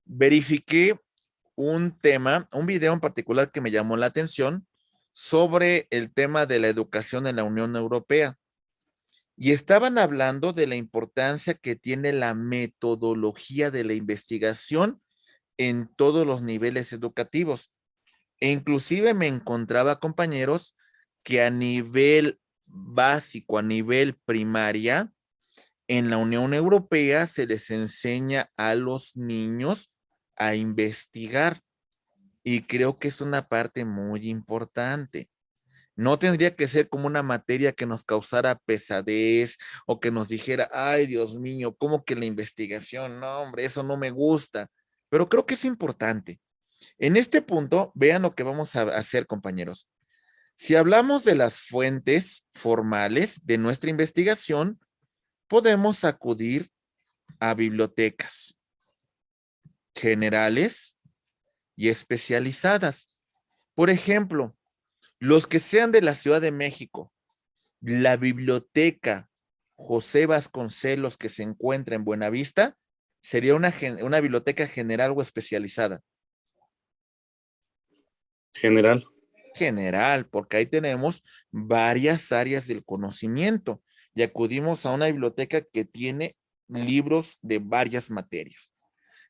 Speaker 1: verifiqué un tema, un video en particular que me llamó la atención sobre el tema de la educación en la Unión Europea. Y estaban hablando de la importancia que tiene la metodología de la investigación en todos los niveles educativos. E inclusive me encontraba compañeros que a nivel básico, a nivel primaria, en la Unión Europea se les enseña a los niños a investigar y creo que es una parte muy importante. No tendría que ser como una materia que nos causara pesadez o que nos dijera, ay, Dios mío, ¿cómo que la investigación? No, hombre, eso no me gusta. Pero creo que es importante. En este punto, vean lo que vamos a hacer, compañeros. Si hablamos de las fuentes formales de nuestra investigación, podemos acudir a bibliotecas generales y especializadas. Por ejemplo, los que sean de la Ciudad de México, la biblioteca José Vasconcelos que se encuentra en Buenavista, sería una biblioteca general o especializada.
Speaker 7: General.
Speaker 1: General, porque ahí tenemos varias áreas del conocimiento y acudimos a una biblioteca que tiene libros de varias materias.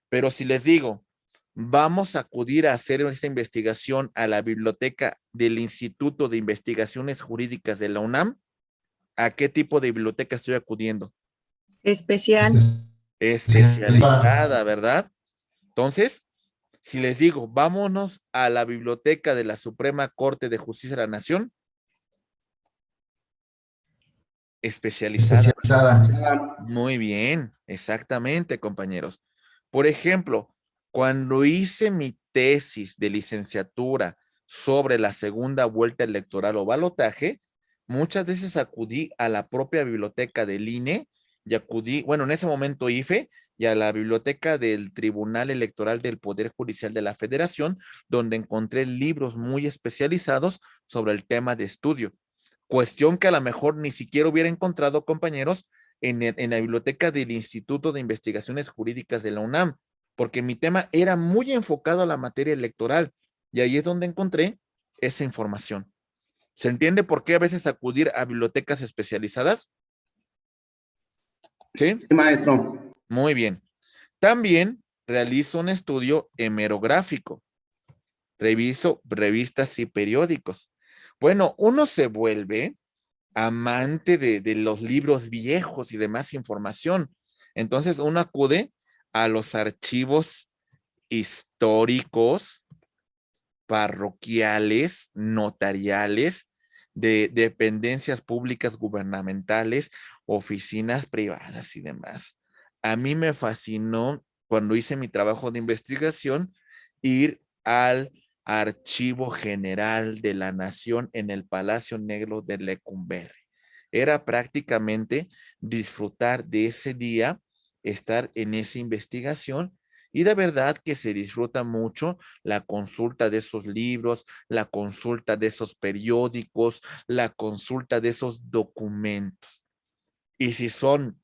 Speaker 1: Pero si les digo, vamos a acudir a hacer esta investigación a la biblioteca del Instituto de Investigaciones Jurídicas de la UNAM, ¿a qué tipo de biblioteca estoy acudiendo?
Speaker 5: Especial.
Speaker 1: Especializada, ¿verdad? Entonces, si les digo, vámonos a la biblioteca de la Suprema Corte de Justicia de la Nación, especializada. Muy bien, exactamente, compañeros. Por ejemplo, cuando hice mi tesis de licenciatura sobre la segunda vuelta electoral o balotaje, muchas veces acudí a la propia biblioteca del INE y acudí, bueno, en ese momento IFE, y a la biblioteca del Tribunal Electoral del Poder Judicial de la Federación, donde encontré libros muy especializados sobre el tema de estudio. Cuestión que a lo mejor ni siquiera hubiera encontrado, compañeros, en la biblioteca del Instituto de Investigaciones Jurídicas de la UNAM, porque mi tema era muy enfocado a la materia electoral y ahí es donde encontré esa información. ¿Se entiende por qué a veces acudir a bibliotecas especializadas? ¿Sí?
Speaker 4: Sí, maestro.
Speaker 1: Muy bien. También realizo un estudio hemerográfico. Reviso revistas y periódicos. Bueno, uno se vuelve amante de los libros viejos y demás información. Entonces uno acude a los archivos históricos, parroquiales, notariales, de dependencias públicas gubernamentales, oficinas privadas y demás. A mí me fascinó cuando hice mi trabajo de investigación ir al Archivo General de la Nación en el Palacio Negro de Lecumberri. Era prácticamente disfrutar de ese día, estar en esa investigación y de verdad que se disfruta mucho la consulta de esos libros, la consulta de esos periódicos, la consulta de esos documentos. Y si son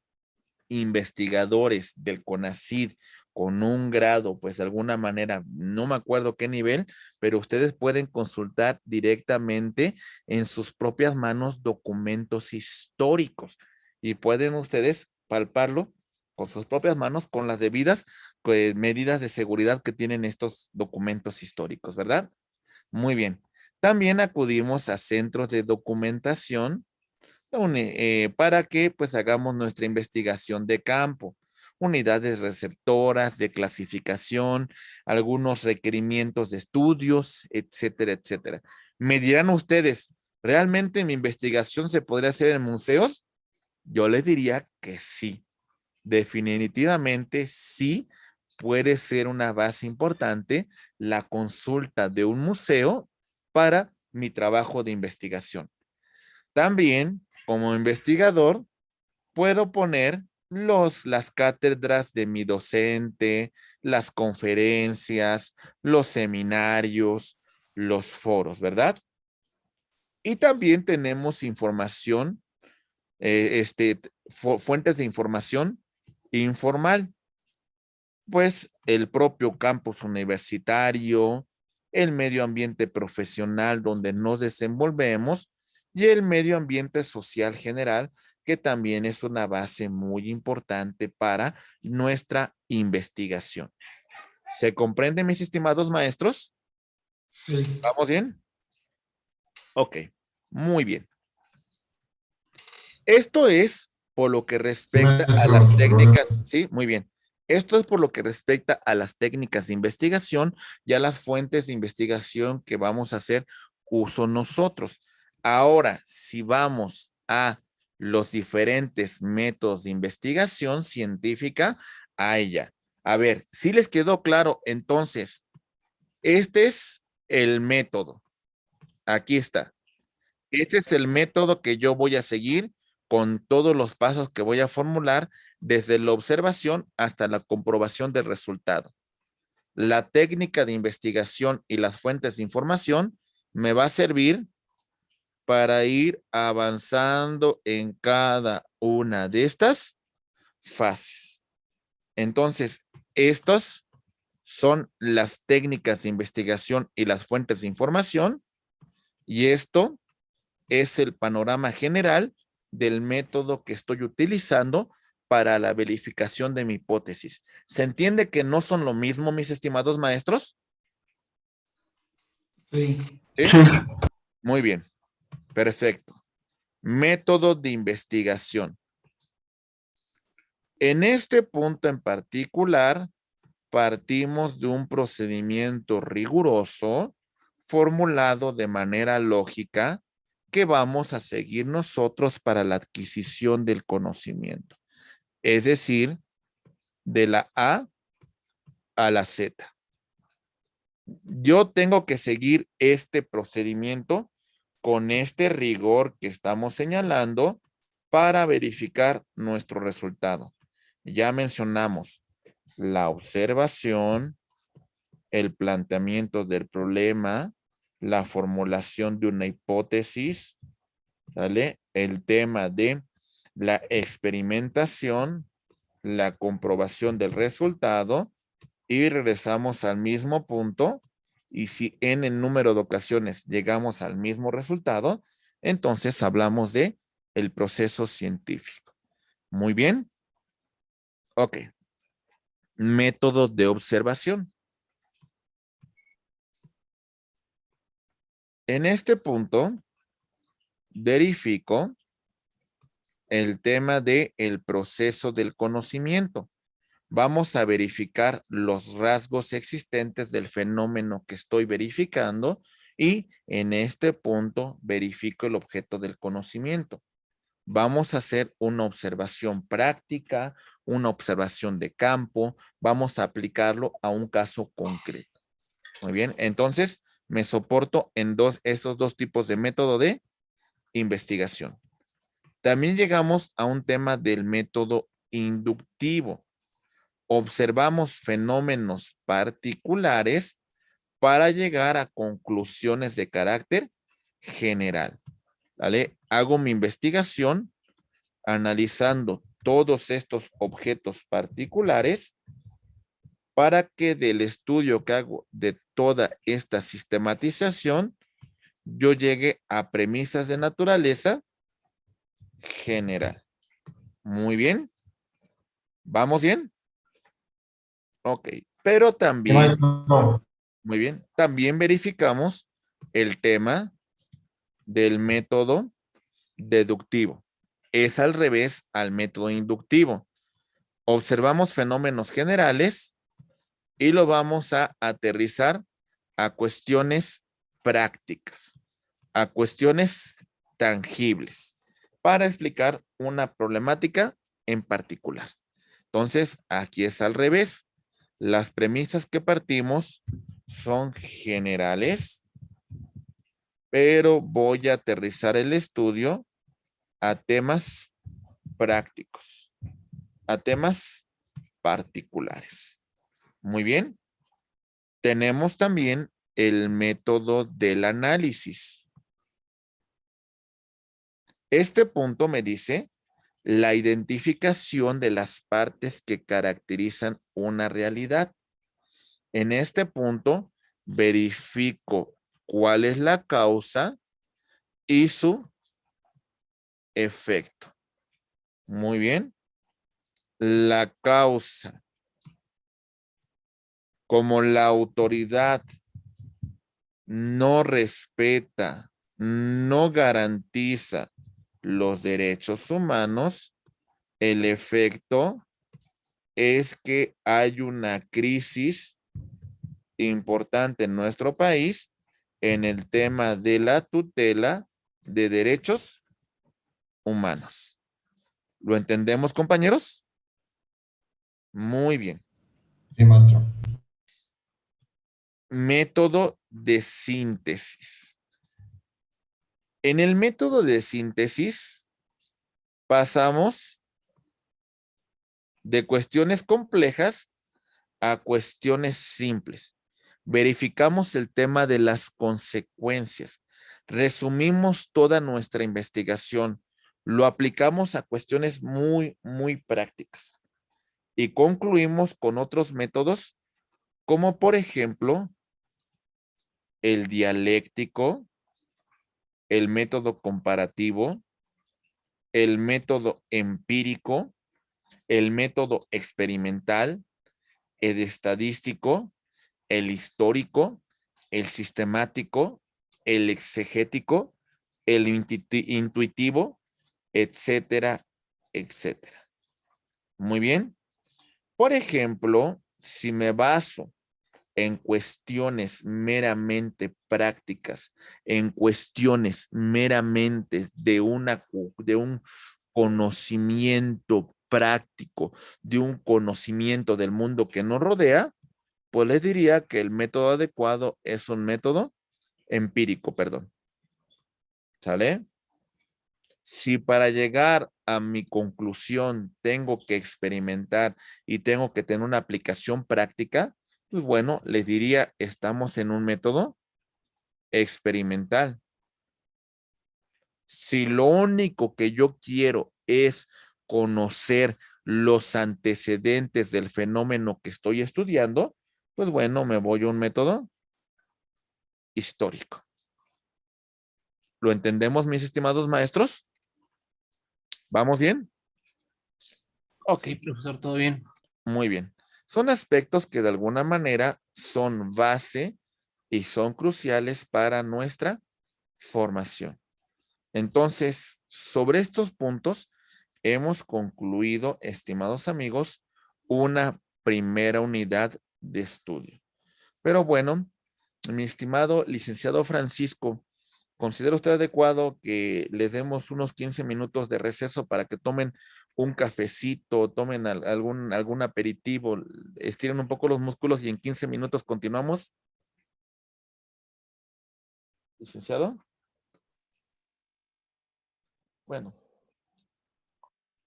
Speaker 1: investigadores del CONACYT con un grado, pues de alguna manera, no me acuerdo qué nivel, pero ustedes pueden consultar directamente en sus propias manos documentos históricos y pueden ustedes palparlo con sus propias manos con las debidas medidas de seguridad que tienen estos documentos históricos, ¿verdad? Muy bien. También acudimos a centros de documentación para que pues hagamos nuestra investigación de campo, unidades receptoras de clasificación, algunos requerimientos de estudios, etcétera, etcétera. Me dirán ustedes, ¿realmente mi investigación se podría hacer en museos? Yo les diría que sí, definitivamente sí puede ser una base importante la consulta de un museo para mi trabajo de investigación. También, como investigador, puedo poner las cátedras de mi docente, las conferencias, los seminarios, los foros, ¿verdad? Y también tenemos información, fuentes de información informal, pues el propio campus universitario, el medio ambiente profesional donde nos desenvolvemos y el medio ambiente social general, que también es una base muy importante para nuestra investigación. ¿Se comprende, mis estimados maestros?
Speaker 3: Sí.
Speaker 1: ¿Vamos bien? Ok, muy bien. Esto es por lo que respecta a las técnicas, sí, muy bien. Esto es por lo que respecta a las técnicas de investigación y a las fuentes de investigación que vamos a hacer uso nosotros. Ahora, si vamos a los diferentes métodos de investigación científica, a ella. A ver, si les quedó claro, entonces, este es el método. Aquí está. Este es el método que yo voy a seguir con todos los pasos que voy a formular desde la observación hasta la comprobación del resultado. La técnica de investigación y las fuentes de información me va a servir para ir avanzando en cada una de estas fases. Entonces, estas son las técnicas de investigación y las fuentes de información y esto es el panorama general del método que estoy utilizando para la verificación de mi hipótesis. ¿Se entiende que no son lo mismo, mis estimados maestros?
Speaker 3: Sí.
Speaker 1: ¿Sí?
Speaker 4: Sí.
Speaker 1: Muy bien, perfecto. Método de investigación. En este punto en particular, partimos de un procedimiento riguroso formulado de manera lógica que vamos a seguir nosotros para la adquisición del conocimiento. Es decir, de la A a la Z. Yo tengo que seguir este procedimiento con este rigor que estamos señalando para verificar nuestro resultado. Ya mencionamos la observación, el planteamiento del problema, la formulación de una hipótesis, ¿sale? El tema de la experimentación, la comprobación del resultado y regresamos al mismo punto y si en el número de ocasiones llegamos al mismo resultado, entonces hablamos de el proceso científico. Muy bien. Ok. Método de observación. En este punto, verifico el tema de el proceso del conocimiento. Vamos a verificar los rasgos existentes del fenómeno que estoy verificando y en este punto verifico el objeto del conocimiento. Vamos a hacer una observación práctica, una observación de campo, vamos a aplicarlo a un caso concreto. Muy bien, entonces me soporto en estos dos tipos de método de investigación. También llegamos a un tema del método inductivo. Observamos fenómenos particulares para llegar a conclusiones de carácter general. ¿Vale? Hago mi investigación analizando todos estos objetos particulares para que del estudio que hago de toda esta sistematización, yo llegue a premisas de naturaleza general. Muy bien. ¿Vamos bien? Ok. Pero también, muy bien, también verificamos el tema del método deductivo. Es al revés al método inductivo. Observamos fenómenos generales y lo vamos a aterrizar a cuestiones prácticas, a cuestiones tangibles, para explicar una problemática en particular. Entonces, aquí es al revés. Las premisas que partimos son generales, pero voy a aterrizar el estudio a temas prácticos, a temas particulares. Muy bien. Tenemos también el método del análisis. Este punto me dice la identificación de las partes que caracterizan una realidad. En este punto, verifico cuál es la causa y su efecto. Muy bien. La causa. Como la autoridad no respeta, no garantiza los derechos humanos, el efecto es que hay una crisis importante en nuestro país en el tema de la tutela de derechos humanos. ¿Lo entendemos, compañeros? Muy bien.
Speaker 7: Sí, maestro.
Speaker 1: Método de síntesis. En el método de síntesis pasamos de cuestiones complejas a cuestiones simples. Verificamos el tema de las consecuencias. Resumimos toda nuestra investigación. Lo aplicamos a cuestiones muy, muy prácticas. Y concluimos con otros métodos, como por ejemplo, el dialéctico, el método comparativo, el método empírico, el método experimental, el estadístico, el histórico, el sistemático, el exegético, el intuitivo, etcétera, etcétera. Muy bien. Por ejemplo, si me baso en cuestiones meramente prácticas, en cuestiones meramente de un conocimiento práctico, de un conocimiento del mundo que nos rodea, pues les diría que el método adecuado es un método empírico, perdón. ¿Sale? Si para llegar a mi conclusión tengo que experimentar y tengo que tener una aplicación práctica, pues bueno, les diría, estamos en un método experimental. Si lo único que yo quiero es conocer los antecedentes del fenómeno que estoy estudiando, pues bueno, me voy a un método histórico. ¿Lo entendemos, mis estimados maestros? ¿Vamos bien? Ok,
Speaker 7: Sí, profesor, todo bien.
Speaker 1: muy bien. Son aspectos que de alguna manera son base y son cruciales para nuestra formación. Entonces, sobre estos puntos hemos concluido, estimados amigos, una primera unidad de estudio. Pero bueno, mi estimado licenciado Francisco, ¿considera usted adecuado que les demos unos 15 minutos de receso para que tomen un cafecito, tomen algún aperitivo, estiren un poco los músculos y en 15 minutos continuamos? Licenciado.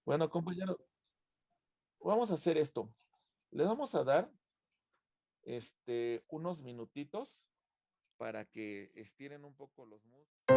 Speaker 1: Bueno, compañero, vamos a hacer esto. Le vamos a dar unos minutitos para que estiren un poco los músculos.